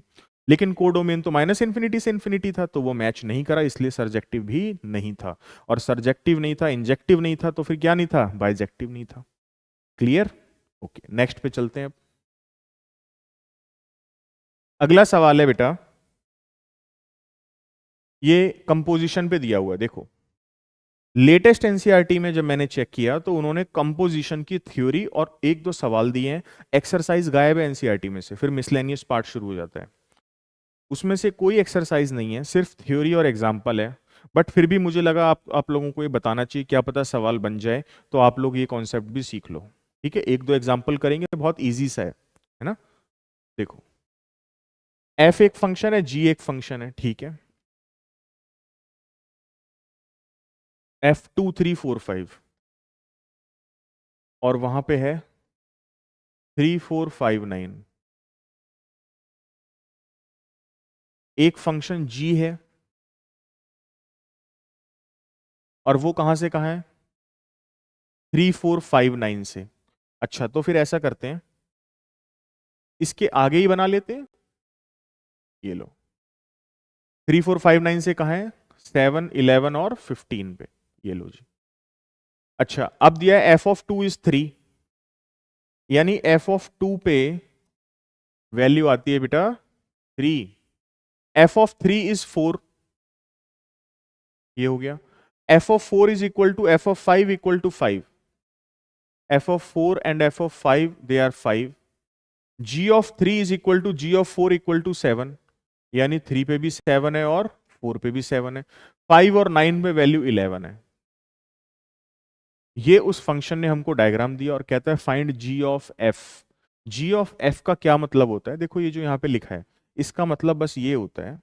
लेकिन कोडोमेन तो माइनस इंफिनिटी से इंफिनिटी था, तो वो मैच नहीं करा, इसलिए सर्जेक्टिव भी नहीं था। और सर्जेक्टिव नहीं था, इंजेक्टिव नहीं था, तो फिर क्या नहीं था? बाइजेक्टिव नहीं था। क्लियर? ओके, नेक्स्ट पे चलते हैं अब। अगला सवाल है बेटा, ये कंपोजिशन पे दिया हुआ है। देखो लेटेस्ट एनसीईआरटी में जब मैंने चेक किया तो उन्होंने कंपोजिशन की थ्योरी और एक दो सवाल दिए हैं। एक्सरसाइज गायब है एनसीईआरटी में से, फिर मिसलेनियस पार्ट शुरू हो जाता है। उसमें से कोई एक्सरसाइज नहीं है, सिर्फ थ्योरी और एग्जाम्पल है। बट फिर भी मुझे लगा आप लोगों को ये बताना चाहिए, क्या पता सवाल बन जाए तो आप लोग ये कॉन्सेप्ट भी सीख लो। ठीक है, एक दो एग्जाम्पल करेंगे, बहुत ईजी सा है ना। देखो एफ एक फंक्शन है, जी एक फंक्शन है, ठीक है। F2 3 4 5 और वहां पे है 3 4 5 9। एक फंक्शन g है और वो कहां से कहां है? 3 4 5 9 से। अच्छा तो फिर ऐसा करते हैं, इसके आगे ही बना लेते हैं। ये लो 3 4 5 9 से कहां है? 7 11 और 15 पे। ये लो जी। अच्छा अब दिया है f(2) = 3, यानी f(2) पे वैल्यू आती है बेटा 3। f(3) = 4, ये हो गया। f(4) = f(5) = 5। f(4) and f(5) they are 5। g(3) = g(4) = 7, यानी 3 पे भी 7 है और 4 पे भी 7 है। 5 और 9 पे वैल्यू 11 है। ये उस फंक्शन ने हमको डायग्राम दिया और कहता है find g of f. G of f का क्या मतलब होता है? देखो ये जो यहां पे लिखा है, इसका मतलब बस ये होता है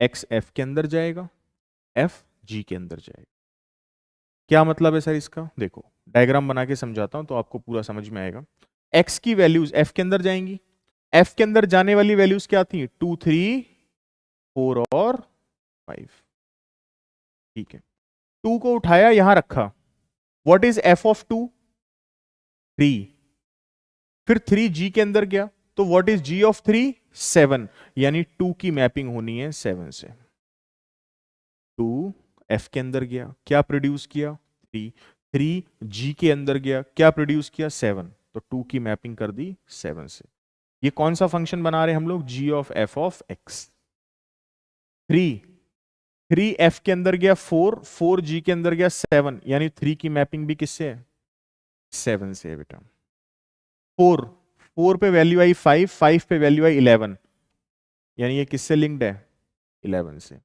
एक्स एफ के अंदर जाएगा, एफ जी के अंदर जाएगा। क्या मतलब है सर इसका? देखो डायग्राम बना के समझाता हूं तो आपको पूरा समझ में आएगा। एक्स की वैल्यूज एफ के अंदर जाएंगी। एफ के अंदर जाने वाली वैल्यूज क्या थी? 2 3 4 और 5। ठीक है, 2 को उठाया यहां रखा। What is f(2)? 3। फिर 3 जी के अंदर गया तो व्हाट इज g(3)? 7, यानी 2 की मैपिंग होनी है 7 से। 2 एफ के अंदर गया, क्या प्रोड्यूस किया? 3। 3 जी के अंदर गया, क्या प्रोड्यूस किया? 7, तो 2 की मैपिंग कर दी 7 से। ये कौन सा फंक्शन बना रहे हैं हम लोग? g of f of x। 3 F के अंदर गया 4, 4 जी के अंदर गया 7, यानी 3 की मैपिंग भी किससे है? 7 से है बेटा। 4 पे वैल्यू आई 5, 5 पे वैल्यू आई 11, यानी ये किससे लिंक्ड है? 11 से।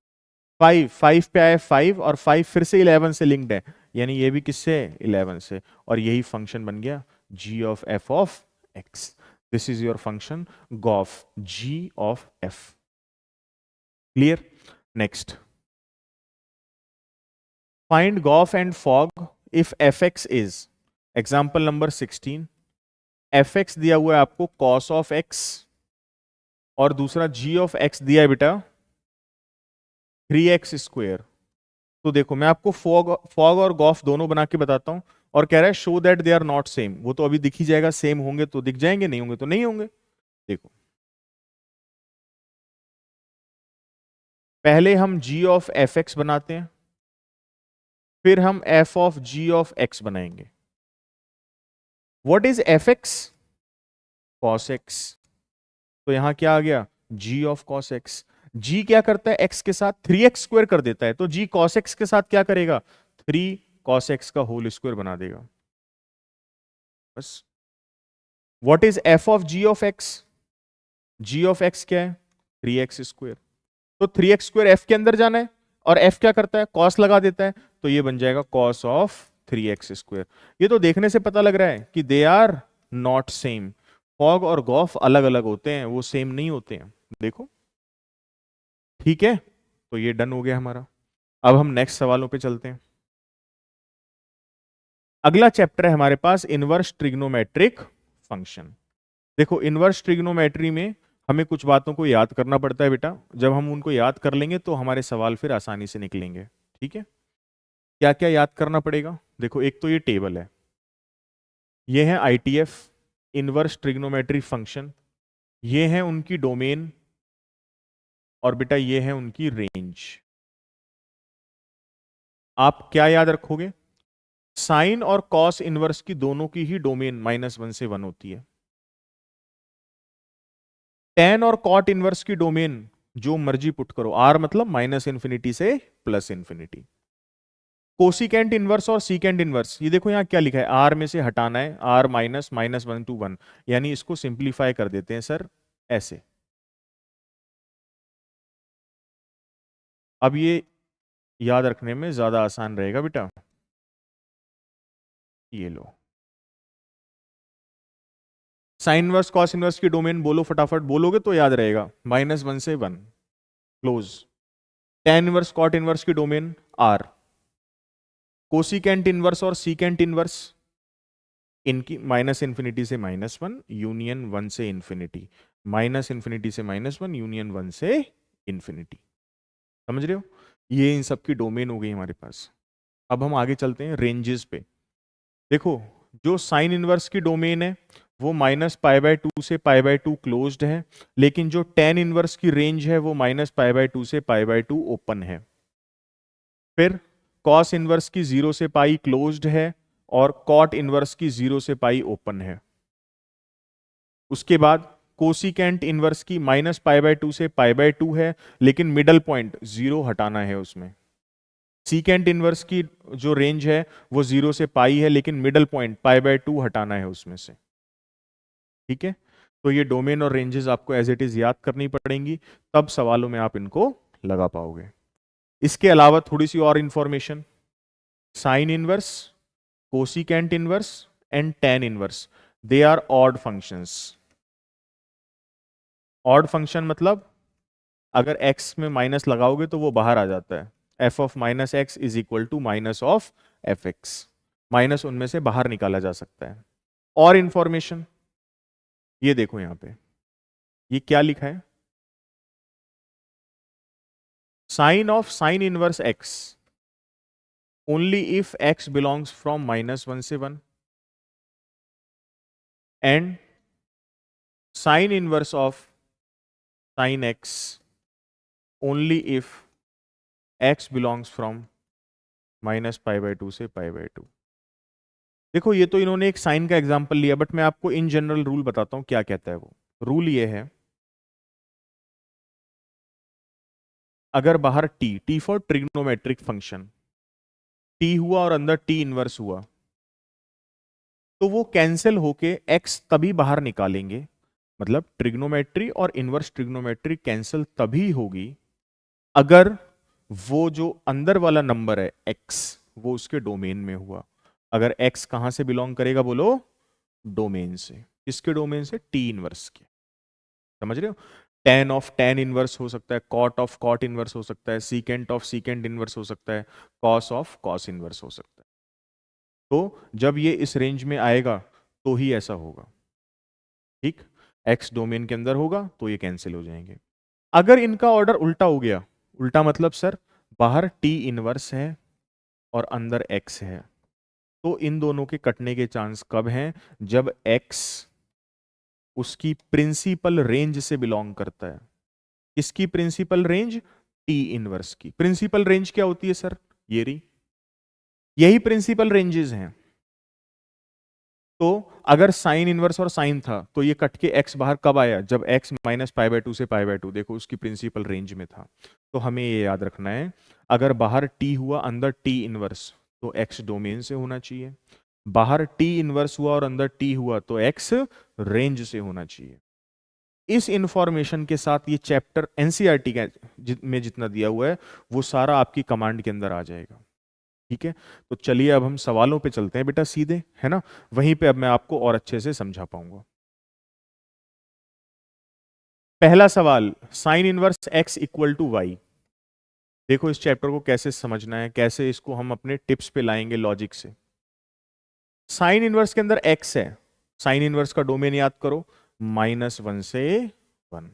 5 पे आया 5 और 5 फिर से 11 से लिंक्ड है, यानी ये भी किससे? 11 से। और यही फंक्शन बन गया g of f of x। This is your function gof g of f। Clear? Next, find gof and fog if f x is, example number 16, f x दिया हुआ है आपको कॉस ऑफ एक्स और दूसरा जी of x दिया है बेटा 3x²। तो देखो मैं आपको फॉग और गॉफ दोनों बना के बताता हूं और कह रहा है show that they are not same. वो तो अभी दिख ही जाएगा, सेम होंगे तो दिख जाएंगे, नहीं होंगे तो नहीं होंगे। देखो पहले हम g ऑफ एफ एक्स बनाते हैं, फिर हम f of g of x बनाएंगे। What is F x? Cos x. तो यहां क्या आ गया? g of cos x. g क्या करता है x के साथ? 3x² कर देता है, तो g cos x के साथ क्या करेगा? 3 cos x का होल स्क्वायर बना देगा, बस। What is f of g of x? g of x क्या है? 3x²। तो 3x² f के अंदर जाना है और f क्या करता है? cos लगा देता है, तो ये बन जाएगा cos ऑफ 3x²। ये तो देखने से पता लग रहा है कि they are not same. Fog और गॉफ अलग अलग होते हैं, वो सेम नहीं होते हैं। देखो ठीक है, तो ये डन हो गया हमारा। अब हम नेक्स्ट सवालों पे चलते हैं। अगला चैप्टर है हमारे पास इनवर्स ट्रिग्नोमेट्रिक फंक्शन। देखो इनवर्स ट्रिग्नोमेट्री में हमें कुछ बातों को याद करना पड़ता है बेटा। जब हम उनको याद कर लेंगे तो हमारे सवाल फिर आसानी से निकलेंगे। ठीक है, क्या क्या याद करना पड़ेगा? देखो एक तो ये टेबल है, ये है ITF, इनवर्स ट्रिग्नोमेट्री फंक्शन, ये है उनकी डोमेन और बेटा ये है उनकी रेंज। आप क्या याद रखोगे? साइन और कॉस इनवर्स की दोनों की ही डोमेन -1 से 1 होती है। टेन और कॉट इनवर्स की डोमेन जो मर्जी पुट करो, आर मतलब -∞ से +∞। कोसिकेंट इनवर्स और सीकेंट इनवर्स, ये देखो यहां क्या लिखा है, आर में से हटाना है, आर -(-1 to 1), यानी इसको सिंप्लीफाई कर देते हैं सर ऐसे। अब ये याद रखने में ज्यादा आसान रहेगा बेटा। ये लो, साइन इनवर्स कॉस इनवर्स की डोमेन बोलो, फटाफट बोलोगे तो याद रहेगा, -1 से 1 close. Tan inverse cot inverse की डोमेन आर। कोसिकेंट इनवर्स और सीकेंट इनवर्स इनकी -∞ से -1 यूनियन 1 से इंफिनिटी, -∞ से -1 यूनियन 1 से इंफिनिटी। समझ रहे हो? ये इन सब की डोमेन हो गई हमारे पास। अब हम आगे चलते हैं रेंजेस पे। देखो जो साइन इनवर्स की डोमेन है वो -π/2 से π/2 क्लोज्ड है, लेकिन जो टेन इनवर्स की रेंज है वो -π/2 से π/2 ओपन है। फिर कॉस इनवर्स की 0 से पाई क्लोज्ड है और कॉट इनवर्स की 0 से पाई ओपन है। उसके बाद कोसिकेंट इनवर्स की -π/2 से π/2 है, लेकिन मिडल पॉइंट 0 हटाना है उसमें। सीकेंट इनवर्स की जो रेंज है वो 0 से पाई है, लेकिन मिडल पॉइंट π/2 हटाना है उसमें से। ठीक है, तो ये डोमेन और रेंजेस आपको एज इट इज याद करनी पड़ेंगी, तब सवालों में आप इनको लगा पाओगे। इसके अलावा थोड़ी सी और information, sine inverse, cosecant inverse and tan inverse, they are odd functions. Odd function मतलब अगर x में माइनस लगाओगे तो वो बाहर आ जाता है, f of -x is equal to minus of fx, minus उनमें से बाहर निकाला जा सकता है। और इंफॉर्मेशन ये देखो यहां पे, ये क्या लिखा है, sine of sine inverse x only if x belongs from -1 से 1 and sine inverse of sine x only if x belongs from -π/2 से π/2। देखो ये तो इन्होंने एक साइन का एग्जांपल लिया, बट मैं आपको इन जनरल रूल बताता हूं क्या कहता है वो। रूल ये है, अगर बाहर t for trigonometric function, t हुआ और अंदर t इनवर्स हुआ, तो वो कैंसिल होके x तभी बाहर निकालेंगे। मतलब ट्रिग्नोमेट्री और इनवर्स ट्रिग्नोमेट्री कैंसिल तभी होगी अगर वो जो अंदर वाला नंबर है x वो उसके डोमेन में हुआ। अगर x कहां से बिलोंग करेगा बोलो? डोमेन से। किसके डोमेन से? t इनवर्स के। समझ रहे हो? tan ऑफ tan इनवर्स हो सकता है, cot ऑफ cot इनवर्स हो सकता है, secant ऑफ secant इनवर्स हो सकता है, cos ऑफ cos इनवर्स हो सकता है। तो जब ये इस रेंज में आएगा तो ही ऐसा होगा, ठीक। x डोमेन के अंदर होगा तो ये कैंसिल हो जाएंगे। अगर इनका ऑर्डर उल्टा हो गया, उल्टा मतलब सर बाहर t इनवर्स है और अंदर x है, तो इन दोनों के कटने के चांस कब हैं? जब x उसकी प्रिंसिपल रेंज से बिलोंग करता है। इसकी प्रिंसिपल रेंज टी इनवर्स की। प्रिंसिपल रेंज क्या होती है सर? ये रही, यही प्रिंसिपल रेंजेस हैं। तो अगर साइन इनवर्स और साइन था तो ये कट के एक्स बाहर कब आया? जब x minus pi by two से पाई बाय टू, देखो उसकी प्रिंसिपल रेंज में था। तो हमें ये याद रखना है, अगर बाहर टी हुआ अंदर टी इनवर्स तो एक्स डोमेन से होना चाहिए, बाहर टी इनवर्स हुआ और अंदर टी हुआ तो एक्स रेंज से होना चाहिए। इस इंफॉर्मेशन के साथ ये चैप्टर एनसीईआरटी में जितना दिया हुआ है वो सारा आपकी कमांड के अंदर आ जाएगा, ठीक है। तो चलिए अब हम सवालों पे चलते हैं बेटा सीधे, है ना, वहीं पे अब मैं आपको और अच्छे से समझा पाऊंगा। पहला सवाल, sine inverse x equal to y. देखो इस चैप्टर को कैसे समझना है, कैसे इसको हम अपने टिप्स पे लाएंगे लॉजिक से। साइन इनवर्स के अंदर एक्स है, साइन इनवर्स का डोमेन याद करो, -1 से 1।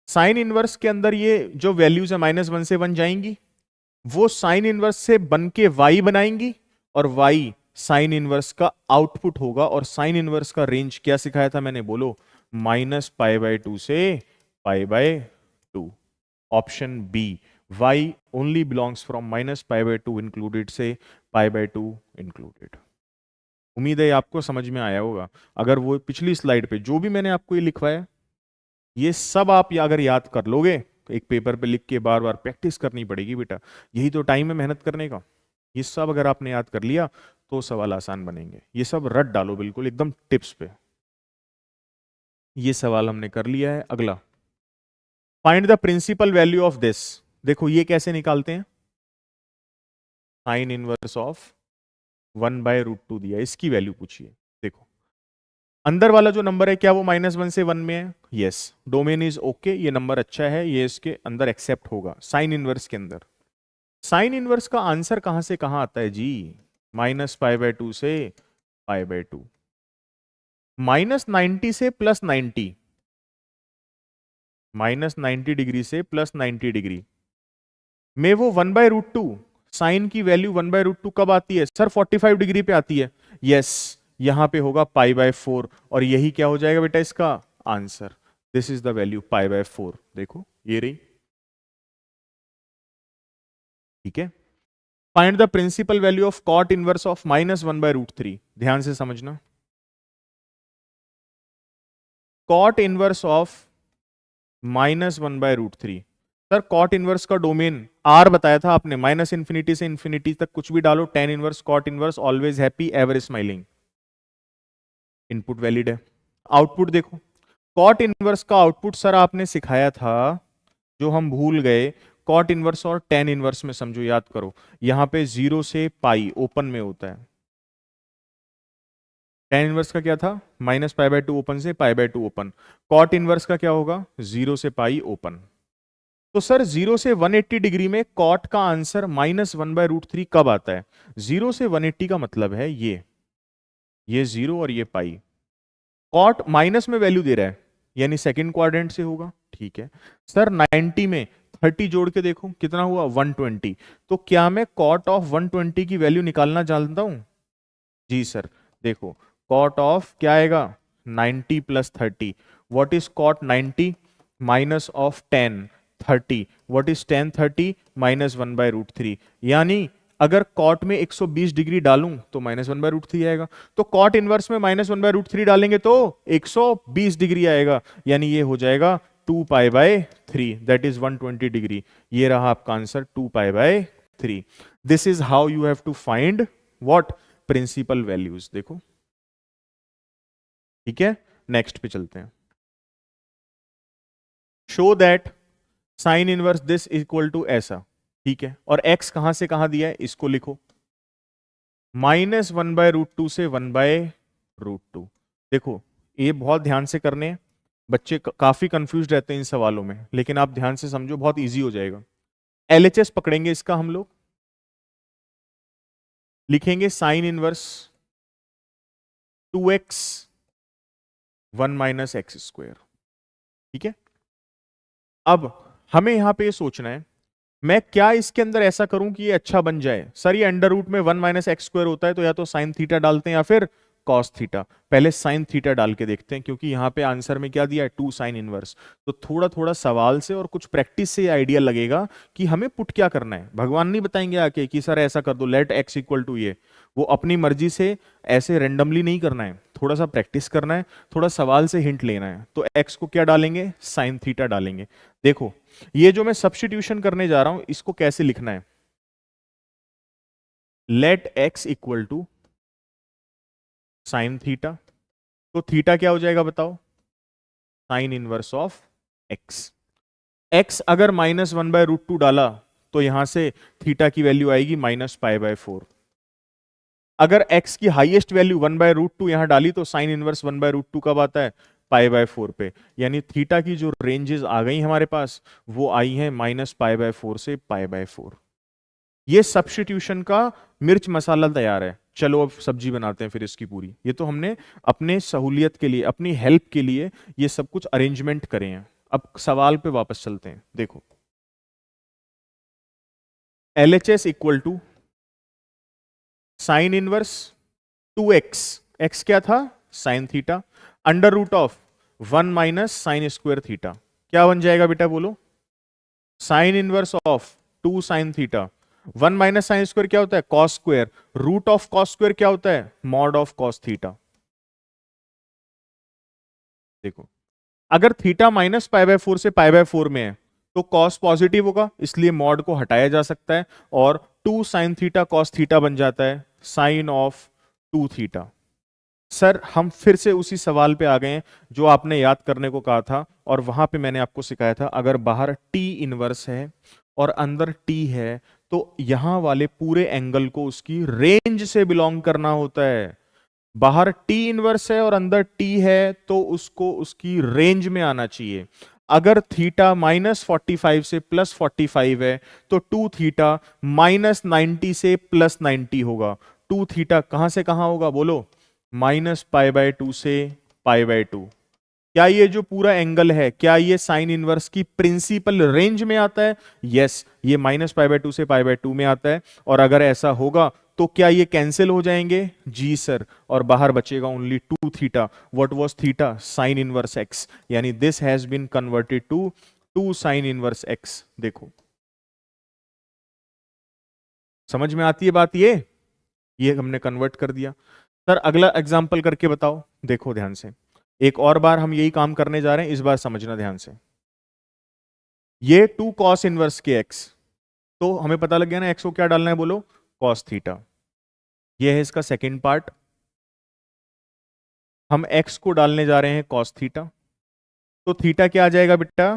साइन इनवर्स के अंदर ये जो वैल्यूज है -1 से 1 जाएंगी, वो साइन इनवर्स से बन के वाई बनाएंगी, और वाई साइन इनवर्स का आउटपुट होगा। और साइन इनवर्स का रेंज क्या सिखाया था मैंने, बोलो, -π/2 से π/2। Option B, Y only belongs from -π/2 included से π/2 इंक्लूडेड। उम्मीद है आपको समझ में आया होगा। अगर वो पिछली स्लाइड पे जो भी मैंने आपको ये लिखवाया, ये सब आप अगर याद कर लोगे तो एक पेपर पे लिख के बार बार प्रैक्टिस करनी पड़ेगी बेटा, यही तो टाइम है मेहनत करने का। ये सब अगर आपने याद कर लिया तो सवाल आसान बनेंगे। ये सब रट डालो बिल्कुल एकदम टिप्स पे। ये सवाल हमने कर लिया है। अगला, find the principal value of this. देखो ये कैसे निकालते हैं, साइन इनवर्स ऑफ 1/√2 दिया, इसकी वैल्यू पूछिए। देखो अंदर वाला जो नंबर है क्या वो -1 से 1 में है? यस, डोमेन इज ओके, ये नंबर अच्छा है, ये इसके अंदर एक्सेप्ट होगा साइन इनवर्स के अंदर। साइन इनवर्स का आंसर कहां से कहां आता है जी? -π/2 से π/2, -90 से +90, -90 डिग्री से +90 डिग्री में वो 1/√2, साइन की वैल्यू 1/√2 कब आती है सर? 45 डिग्री पे आती है। यस, यहां पे होगा π/4, और यही क्या हो जाएगा बेटा इसका answer. This is the value π/4। देखो ये रही, ठीक है। Find the principal value of cot inverse of -1/√3। ध्यान से समझना, cot inverse of -1/√3। Sir cot inverse का डोमेन आर बताया था आपने, -∞ से इंफिनिटी तक कुछ भी डालो, tan inverse cot inverse always happy ever smiling. Input valid है। आउटपुट देखो, कॉट इनवर्स का आउटपुट सर आपने सिखाया था, जो हम भूल गए, कॉट इनवर्स और tan इनवर्स में समझो, याद करो, यहां पे 0 से पाई ओपन में होता है। tan इनवर्स का क्या था? -π/2 ओपन से π/2 ओपन। कॉट इनवर्स का क्या होगा? 0 से पाई ओपन। तो सर 0 से 180 डिग्री में कॉट का आंसर -1/√3 कब आता है? 0 से 180 का मतलब है ये 0 और ये पाई। कॉट माइनस में वैल्यू दे रहा है, यानी सेकंड क्वाड्रेंट से होगा, ठीक है। सर 90 में 30 जोड़ के देखो कितना हुआ? 120। तो क्या मैं कॉट ऑफ 120 की वैल्यू निकालना जानता हूं? जी सर। देखो कॉट ऑफ क्या आएगा? 90 + 30। What is cot 90? Minus of 10 30। What is tan 30? -1/√3। यानी अगर कॉट में 120 डिग्री डालूं तो -1/√3 आएगा। तो कॉट इनवर्स में -1/√3 डालेंगे तो 120 डिग्री आएगा, यानी ये हो जाएगा 2π/3, दैट इज 120 डिग्री। ये रहा आपका answer 2π/3। This is how you have to find what? Principal values. देखो ठीक है, नेक्स्ट पे चलते हैं। Show that sine inverse this equal to ऐसा, ठीक है। और x कहां से कहां दिया है इसको लिखो, -1/√2 से 1/√2। देखो ये बहुत ध्यान से करने हैं, बच्चे काफी कंफ्यूज रहते हैं इन सवालों में, लेकिन आप ध्यान से समझो, बहुत इजी हो जाएगा। एलएचएस पकड़ेंगे इसका हम लोग, लिखेंगे sign inverse 2x 1 minus x square. ठीक है, अब हमें यहां पे ये सोचना है मैं क्या इसके अंदर ऐसा करूं कि ये अच्छा बन जाए। सर ये अंडर रूट में 1 माइनस एक्स स्क्वायर होता है, तो या तो साइन थीटा डालते हैं या फिर कॉस थीटा। पहले साइन थीटा डाल के देखते हैं, क्योंकि यहां पे आंसर में क्या दिया है, 2 साइन इनवर्स। तो थोड़ा थोड़ा सवाल से और कुछ प्रैक्टिस से आइडिया लगेगा कि हमें पुट क्या करना है। भगवान नहीं बताएंगे आके कि सर ऐसा कर दो, लेट एक्स इक्वल टू ये, वो अपनी मर्जी से ऐसे रेंडमली नहीं करना है, थोड़ा सा प्रैक्टिस करना है, थोड़ा सवाल से हिंट लेना है। तो एक्स को क्या डालेंगे, साइन थीटा डालेंगे। देखो ये जो मैं सब्स्टिट्यूशन करने जा रहा हूं, इसको कैसे लिखना है, let x equal to sine theta. तो थीटा क्या हो जाएगा बताओ, साइन इनवर्स ऑफ एक्स। एक्स अगर -1/√2 डाला तो यहां से थीटा की वैल्यू आएगी -π/4। अगर x की हाईएस्ट वैल्यू 1/√2 यहां डाली तो साइन इनवर्स 1/√2 कब आता है, π/4 पे। यानी थीटा की जो रेंजेस आ गई हमारे पास, वो आई हैं -π/4 से π/4। ये सब्स्टिट्यूशन का मिर्च मसाला तैयार है। चलो अब सब्जी बनाते हैं फिर इसकी पूरी। ये तो हमने अपने सहूलियत के लिए, अपनी हेल्प के लिए ये सब कुछ अरेंजमेंट करे हैं। अब सवाल पे वापस चलते हैं। देखो LHS equal to sine inverse 2x, x क्या था, sine theta, under root of 1 minus sine square theta. क्या बन जाएगा बेटा बोलो, sine inverse of 2 sine theta. 1 minus sine square क्या होता है, cos square, root of cos square क्या होता है, मॉड ऑफ कॉस थीटा। देखो अगर थीटा -π/4 से π/4 में है तो कॉस पॉजिटिव होगा, इसलिए मॉड को हटाया जा सकता है और 2 साइन थीटा कॉस थीटा बन जाता है साइन ऑफ 2 थीटा। सर हम फिर से उसी सवाल पे आ गए हैं जो आपने याद करने को कहा था, और वहां पे मैंने आपको सिखाया था अगर बाहर टी इनवर्स है और अंदर टी है तो यहां वाले पूरे एंगल को उसकी रेंज से बिलोंग करना होता है। बाहर टी इनवर्स है और अंदर टी है तो उसको उसकी रेंज में आना चाहिए। अगर थीटा -45 से +45 है तो 2 थीटा -90 से +90 होगा। 2 थीटा कहां से कहां होगा बोलो, -π/2 से π/2। क्या ये जो पूरा एंगल है, क्या ये साइन इनवर्स की प्रिंसिपल रेंज में आता है, यस ये -π/2 से π/2 में आता है। और अगर ऐसा होगा तो क्या ये कैंसिल हो जाएंगे, जी सर, और बाहर बचेगा only 2 theta. What was theta, sine inverse X, यानी this has been converted to 2 sine inverse X. देखो समझ में आती है बात, ये हमने कन्वर्ट कर दिया। सर अगला एग्जांपल करके बताओ। देखो ध्यान से, एक और बार हम यही काम करने जा रहे हैं, इस बार समझना ध्यान से। ये 2 कॉस इनवर्स के एक्स, तो हमें पता लग गया ना एक्स को क्या डालना है बोलो, कॉस थीटा। ये है इसका सेकंड पार्ट, हम एक्स को डालने जा रहे हैं कॉस थीटा, तो थीटा क्या आ जाएगा बेटा,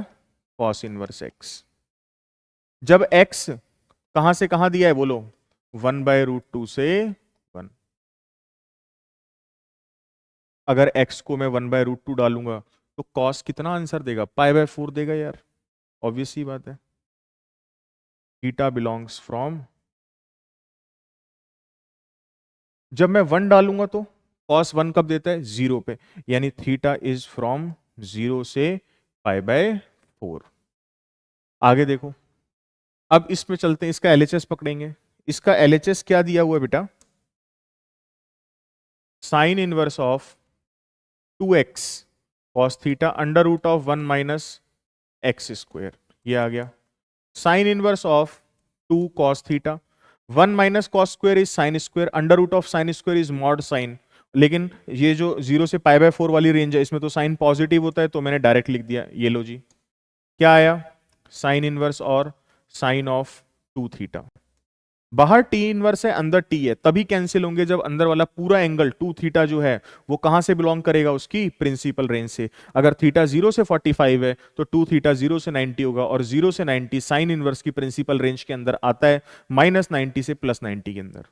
कॉस इनवर्स एक्स। जब एक्स कहां से कहां दिया है बोलो, 1/√2 से 1। अगर x को मैं 1/√2 डालूंगा तो cos कितना आंसर देगा, π/4 देगा यार, ऑब्वियस ही बात है। थीटा बिलोंग्स फ्रॉम, जब मैं 1 डालूंगा तो cos 1 कब देता है, 0 पे, यानी थीटा इज फ्रॉम 0 से π/4। आगे देखो, अब इसमें चलते हैं, इसका LHS पकड़ेंगे। इसका LHS क्या दिया हुआ है बेटा, sine inverse of 2x cos theta under root of 1 minus x square, ये आ गया। Sine inverse of 2 cos theta, 1 minus cos square is sine square, under root of sine square is mod sine. लेकिन ये जो 0 से π/4 वाली range है, इसमें तो साइन पॉजिटिव होता है, तो मैंने डायरेक्ट लिख दिया। ये लो जी, क्या आया, साइन इनवर्स और साइन ऑफ 2 थीटा। बाहर टी इनवर्स है, अंदर टी है, तभी कैंसिल होंगे जब अंदर वाला पूरा एंगल 2 थीटा जो है वो कहां से बिलोंग करेगा, उसकी प्रिंसिपल रेंज से। अगर थीटा 0 से 45 है तो 2 थीटा 0 से 90 होगा, और 0 से 90 साइन इनवर्स की प्रिंसिपल रेंज के अंदर आता है, -90 से +90 के अंदर।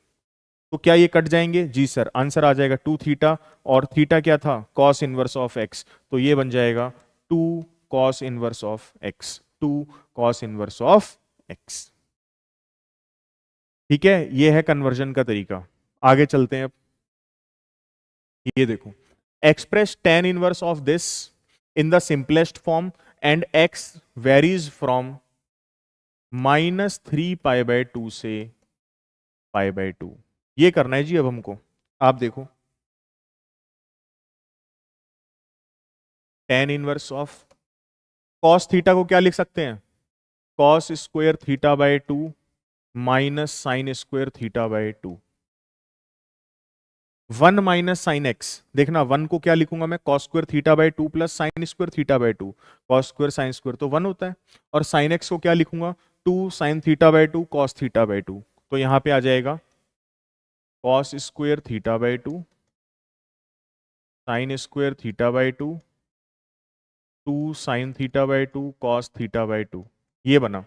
तो क्या ये कट जाएंगे, जी सर, आंसर आ जाएगा 2 थीटा, और थीटा क्या था, कॉस इनवर्स ऑफ एक्स, तो ये बन जाएगा 2 cos inverse of x, 2 cos inverse of x। ठीक है, ये है कन्वर्जन का तरीका। आगे चलते हैं अब। ये देखो, express tan inverse of this in the simplest form and x varies from -3π/2 से π/2। ये करना है जी अब हमको। आप देखो, tan inverse of cos theta को क्या लिख सकते हैं? cos square theta by 2 minus sine square theta by 2। 1 minus sine x, देखना 1 को क्या लिखूंगा मैं? cos square theta by 2 plus sign square theta by 2। cos square sine square तो 1 होता है। और साइन एक्स को क्या लिखूंगा? 2 sine theta by 2 cos theta by 2। तो यहां पे आ जाएगा cos square theta by 2 sign square theta by 2 2 sine theta by 2 cos theta by 2। ये बना।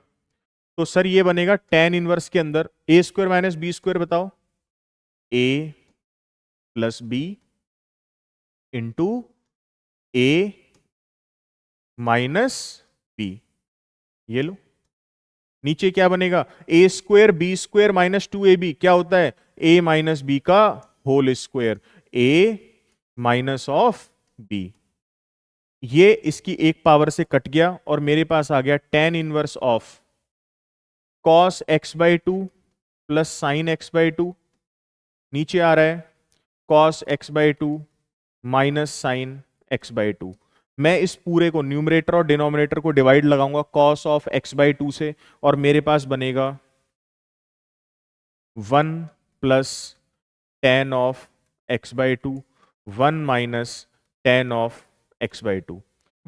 तो सर ये बनेगा tan इनवर्स के अंदर a square minus B square, बताओ, a plus B into A minus B. ये लो, नीचे क्या बनेगा? A square B square minus 2ab क्या होता है? a माइनस बी का whole square, a minus of b। ये इसकी एक पावर से कट गया और मेरे पास आ गया tan inverse of cos x/2 plus sign x/2, नीचे आ रहा है cos x/2 minus sign x/2। मैं इस पूरे को न्यूमरेटर और डिनोमिनेटर को डिवाइड लगाऊंगा cos ऑफ x/2 से और मेरे पास बनेगा 1 plus tan of x/2 1 minus tan of x/2।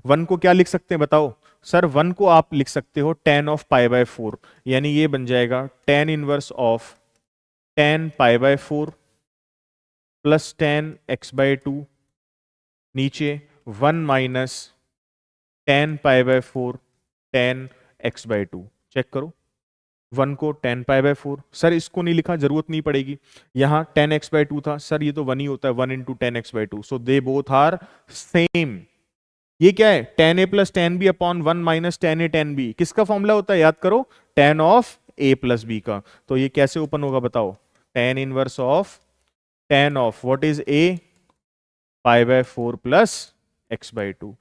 1 को क्या लिख सकते हैं बताओ? सर 1 को आप लिख सकते हो tan ऑफ π/4, यानी ये बन जाएगा tan inverse of tan π/4 plus tan x/2 नीचे 1 minus tan π/4 tan x/2। Check करो, 1 को tan π/4, सर इसको नहीं लिखा, जरूरत नहीं पड़ेगी। यहां tan x/2 था, सर ये तो 1 ही होता है, 1 into tan x/2, so they both are same. ये क्या है? tan a plus tan b upon 1 minus tan a tan b। किसका फॉर्मूला होता है याद करो? tan of a plus b का। तो ये कैसे ओपन होगा बताओ? tan inverse of tan of what is a π/4 plus x/2।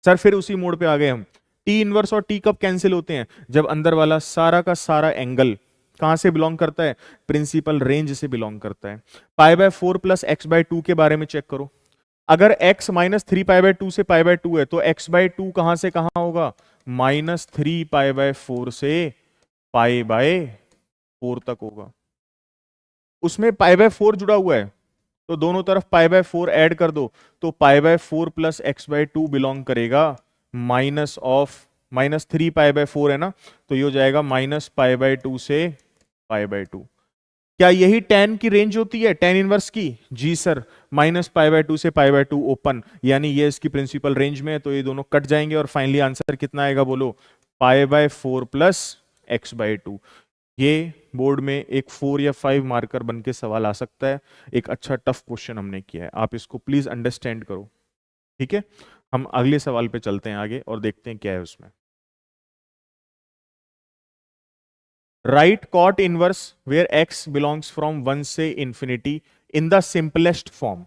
Sir फिर उसी मोड पे आ गए हम। t इनवर्स और t कब कैंसिल होते हैं? जब अंदर वाला सारा का सारा एंगल कहां से बिलोंग करता है? प्रिंसिपल रेंज से बिलोंग करता है। π/4 प्लस x/2 के बारे में चेक करो। अगर x माइनस 3π/2 से π/2 है तो x/2 कहां से कहां होगा? माइनस 3π/4 से π/4 तक होगा। उसमें π/4 जुड़ा हुआ है तो दोनों तरफ π/4 ऐड कर दो, तो π/4 प्लस x/2 बिलोंग करेगा माइनस ऑफ माइनस 3π/4 है ना, तो ये हो जाएगा माइनस π/2 से π/2। क्या यही tan की रेंज होती है tan इनवर्स की? जी सर, माइनस π/2 से π/2 ओपन, यानी ये इसकी प्रिंसिपल रेंज में है, तो ये दोनों कट जाएंगे और फाइनली आंसर कितना आएगा बोलो? π/4 प्लस x/2। ये बोर्ड में एक 4 या 5 मार्कर बन के सवाल आ सकता है। एक अच्छा टफ क्वेश्चन हमने किया है, आप इसको प्लीज अंडरस्टैंड करो। ठीक है, हम अगले सवाल पे चलते हैं आगे और देखते हैं क्या है उसमें। Right cot inverse where x belongs from 1 से infinity in the simplest form.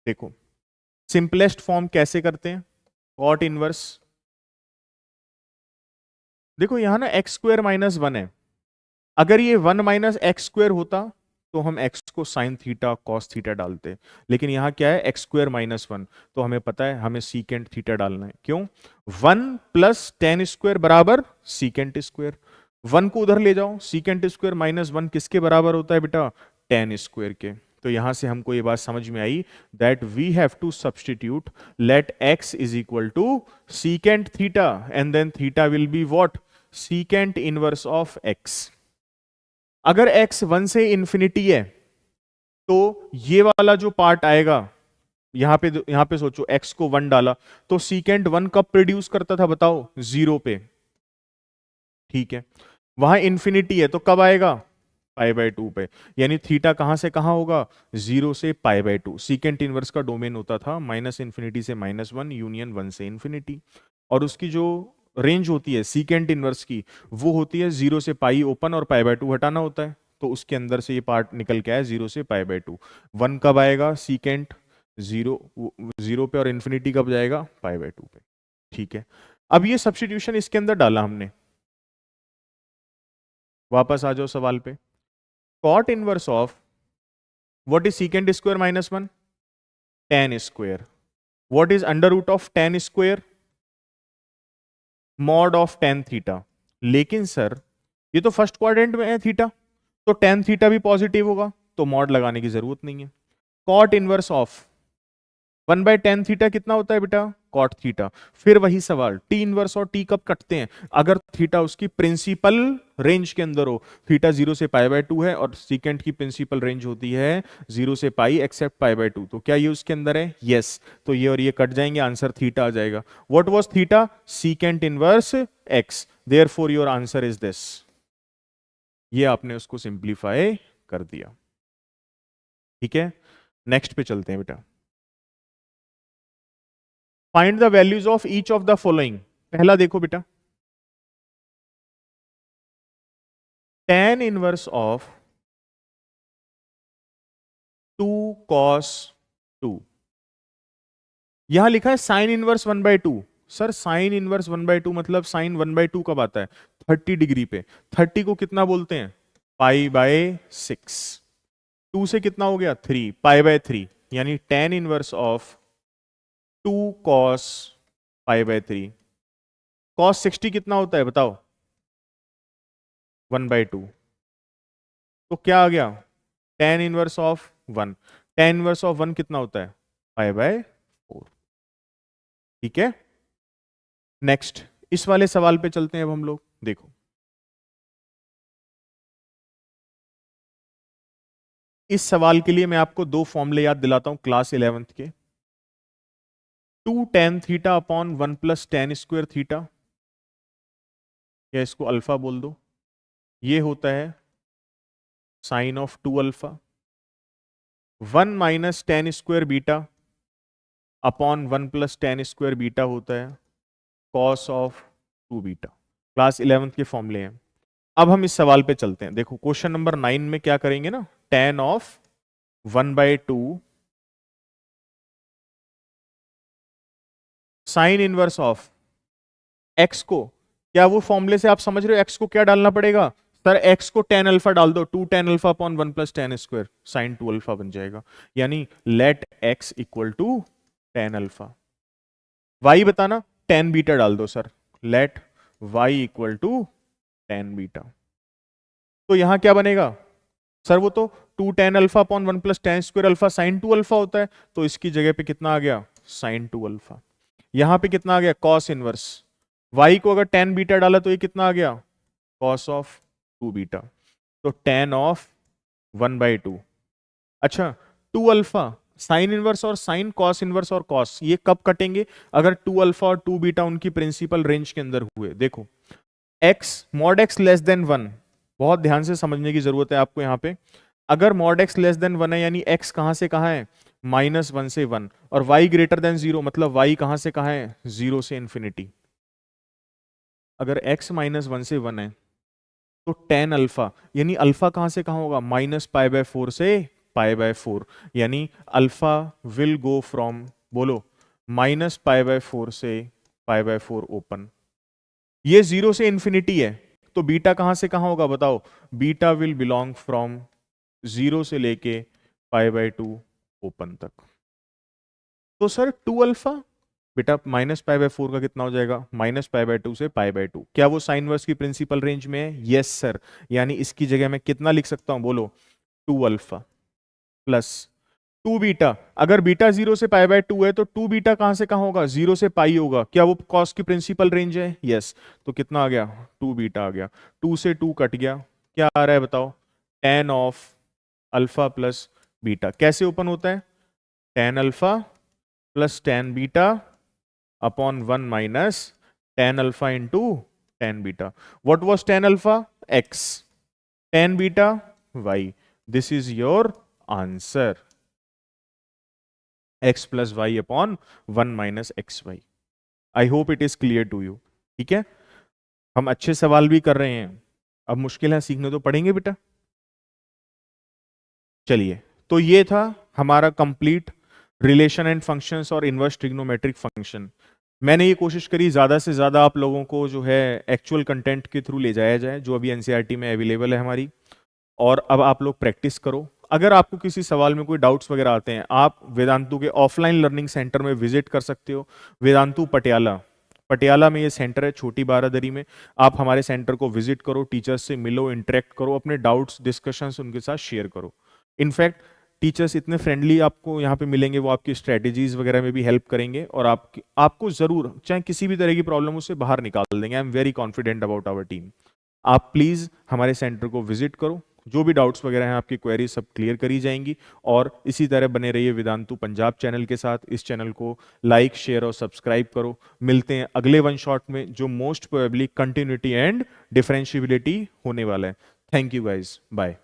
देखो सिंपलेस्ट फॉर्म कैसे करते हैं कॉट इनवर्स। देखो यहां ना x स्क्वायर माइनस 1 है, अगर ये 1 माइनस एक्स स्क्वायर होता तो हम x को साइन थीटा कॉस थीटा डालते, लेकिन यहां क्या है? x स्क्वायर माइनस 1, तो हमें पता है हमें सीकेंट थीटा डालना है। क्यों? 1 प्लस टेन स्क्वायर बराबर सीकेंट स्क्वायर। 1 को उधर ले जाओ, सीकेंट स्क्वायर माइनस 1 किसके बराबर होता है बेटा? टेन स्क्वायर के। तो यहां से हमको ये बात समझ में आई that we have to substitute let x is equal to secant theta and then theta will be what? Secant inverse of x। अगर x 1 से इंफिनिटी है तो ये वाला जो पार्ट आएगा, यहां पे सोचो x को 1 डाला तो सीकेंट 1 कब प्रोड्यूस करता था बताओ? 0 पे। ठीक है, वहां इंफिनिटी है तो कब आएगा? π/2 पे, यानी थीटा कहां से कहां होगा, 0 से π/2। सीकेंट इनवर्स का डोमेन होता था -∞ से -1 यूनियन 1 से इन्फिनिटी, और उसकी जो रेंज होती है सीकेंट इनवर्स की, वो होती है 0 से पाई ओपन और π/2 हटाना होता है, तो उसके अंदर से ये पार्ट निकल के आया 0 से π/2। 1 कब आएगा सीकेंट 0 पे, और इन्फिनिटी कब जाएगा π/2 पे। ठीक है, अब ये सब्स्टिट्यूशन इसके अंदर डाला हमने। वापस आ जाओ सवाल पे। Cot inverse of what is secant square -1, tan square. What is under root of tan square, mod of tan theta. लेकिन सर ये तो फर्स्ट क्वाड्रेंट में है थीटा, तो tan थीटा भी पॉजिटिव होगा, तो मॉड लगाने की जरूरत नहीं है। Cot inverse of 1/tan theta कितना होता है बेटा, कॉट थीटा। फिर वही सवाल, टी इनवर्स और टी कब कटते हैं, अगर थीटा उसकी प्रिंसिपल रेंज के अंदर हो। थीटा 0 से π/2 है और सीकेंट की प्रिंसिपल रेंज होती है 0 से पाई एक्सेप्ट π/2, तो क्या ये उसके अंदर है, यस। तो ये और ये कट जाएंगे, आंसर थीटा आ जाएगा। What was theta, secant inverse x, therefore your answer is this. ये आपने उसको सिंप्लीफाई कर दिया। ठीक है, नेक्स्ट पे चलते हैं बेटा। Find the values of each of the following. पहला देखो बेटा, tan इनवर्स ऑफ 2 cos 2, यहां लिखा है sine inverse 1/2। Sir sine inverse 1/2 मतलब साइन 1/2 कब आता है, 30 डिग्री पे। 30 को कितना बोलते हैं, π/6। 2 से कितना हो गया 3, π/3, यानी tan inverse of 2 cos π/3। cos 60 कितना होता है बताओ, 1/2। तो क्या आ गया, tan inverse of 1। tan inverse of 1 कितना होता है, π/4। ठीक है, नेक्स्ट इस वाले सवाल पे चलते हैं अब हम लोग। देखो इस सवाल के लिए मैं आपको दो फॉर्मूले याद दिलाता हूं क्लास 11th के। 2 tan theta upon 1 plus tan square theta, या इसको अल्फा बोल दो, ये होता है sine of 2 alpha. 1 minus tan square beta upon 1 plus tan square beta होता है cos of 2 beta. Class 11th के फॉर्मूले हैं। अब हम इस सवाल पे चलते हैं। देखो क्वेश्चन नंबर 9 में क्या करेंगे ना, tan of 1/2 sign inverse of x को, क्या वो फॉर्मूले से आप समझ रहे हो x को क्या डालना पड़ेगा, सर x को tan अल्फा डाल दो, 2 tan alpha upon 1 plus tan square, sine 2 alpha बन जाएगा। यानी let x equal to tan alpha. y बताना, tan बीटा डाल दो sir, let y equal to tan beta. तो यहां क्या बनेगा सर, वो तो 2 tan alpha upon 1 plus tan square alpha sine 2 alpha होता है, तो इसकी जगह पे कितना आ गया, साइन 2 अल्फा। यहां पे कितना आ गया, cos इनवर्स। y को अगर tan बीटा डाला तो ये कितना आ गया, cos ऑफ 2 बीटा। तो tan ऑफ 1/2। अच्छा 2 अल्फा, साइन इनवर्स और साइन, cos इनवर्स और cos, ये कब कटेंगे, अगर 2 अल्फा और 2 बीटा उनकी प्रिंसिपल रेंज के अंदर हुए। देखो x mod x less than 1, बहुत ध्यान से समझने की जरूरत है आपको यहां पे। अगर मॉड x लेस देन 1 है, यानी x कहां से कहां है, -1 से 1, और y ग्रेटर देन 0 मतलब y कहां से कहां है, 0 से इंफिनिटी। अगर x -1 से 1 है तो tan अल्फा, यानी अल्फा कहां से कहां होगा, -π/4 से π/4, यानी अल्फा विल गो फ्रॉम, बोलो, -π/4 से π/4 ओपन। ये 0 से इंफिनिटी है, तो बीटा कहां से कहां होगा बताओ, बीटा विल बिलोंग फ्रॉम 0 से लेके π/2 ओपन तक। तो सर 2 अल्फा बेटा -π/4 का कितना हो जाएगा, -π/2 से π/2। क्या वो साइन वर्स की प्रिंसिपल रेंज में है, यस सर। यानी इसकी जगह मैं कितना लिख सकता हूं, बोलो, 2 अल्फा प्लस 2 बीटा। अगर बीटा 0 से π/2 है तो 2 बीटा कहां से कहां होगा, 0 से पाई होगा। क्या वो कॉस की प्रिंसिपल रेंज है, यस। तो कितना आ गया, 2 बीटा आ गया। 2 से 2 कट गया, क्या आ रहा है बताओ, tan of alpha plus beta. कैसे ओपन होता है, tan alpha plus tan beta upon 1 minus tan alpha into tan beta. What was tan alpha, x, tan beta y. This is your answer, x plus y upon 1 minus x y. I hope it is clear to you. ठीक है, हम अच्छे सवाल भी कर रहे हैं, अब मुश्किल है सीखने तो पड़ेंगे बेटा. चलिए, तो ये था हमारा कंप्लीट रिलेशन एंड फंक्शंस और इनवर्स ट्रिग्नोमेट्रिक फंक्शन. मैंने ये कोशिश करी ज्यादा से ज्यादा आप लोगों को जो है एक्चुअल कंटेंट के थ्रू ले जाया जाए जो अभी एनसीईआरटी में अवेलेबल है हमारी. और अब आप लोग प्रैक्टिस करो. अगर आपको किसी सवाल में कोई डाउट्स वगैरह आते हैं, आप वेदांतु के ऑफलाइन लर्निंग सेंटर में विजिट कर सकते हो. वेदांतु पटियाला, पटियाला में ये सेंटर है, छोटी बारादरी में. आप हमारे सेंटर को विजिट करो, टीचर्स से मिलो, इंटरेक्ट करो, अपने डाउट्स डिस्कशंस उनके साथ शेयर करो. इनफैक्ट टीचर्स इतने फ्रेंडली आपको यहाँ पे मिलेंगे, वो आपकी स्ट्रेटेजीज वगैरह में भी हेल्प करेंगे और आपको जरूर चाहे किसी भी तरह की प्रॉब्लम उससे बाहर निकाल देंगे. I am very confident about our team. आप प्लीज हमारे सेंटर को विजिट करो, जो भी डाउट्स वगैरह हैं आपकी क्वेरी सब क्लियर करी जाएंगी. और इसी तरह बने रहिए वेदांतु पंजाब चैनल के साथ. इस चैनल को लाइक, शेयर और सब्सक्राइब करो. मिलते हैं अगले वन शॉट में जो most probably continuity and differentiability होने वाला है. Thank you guys, bye.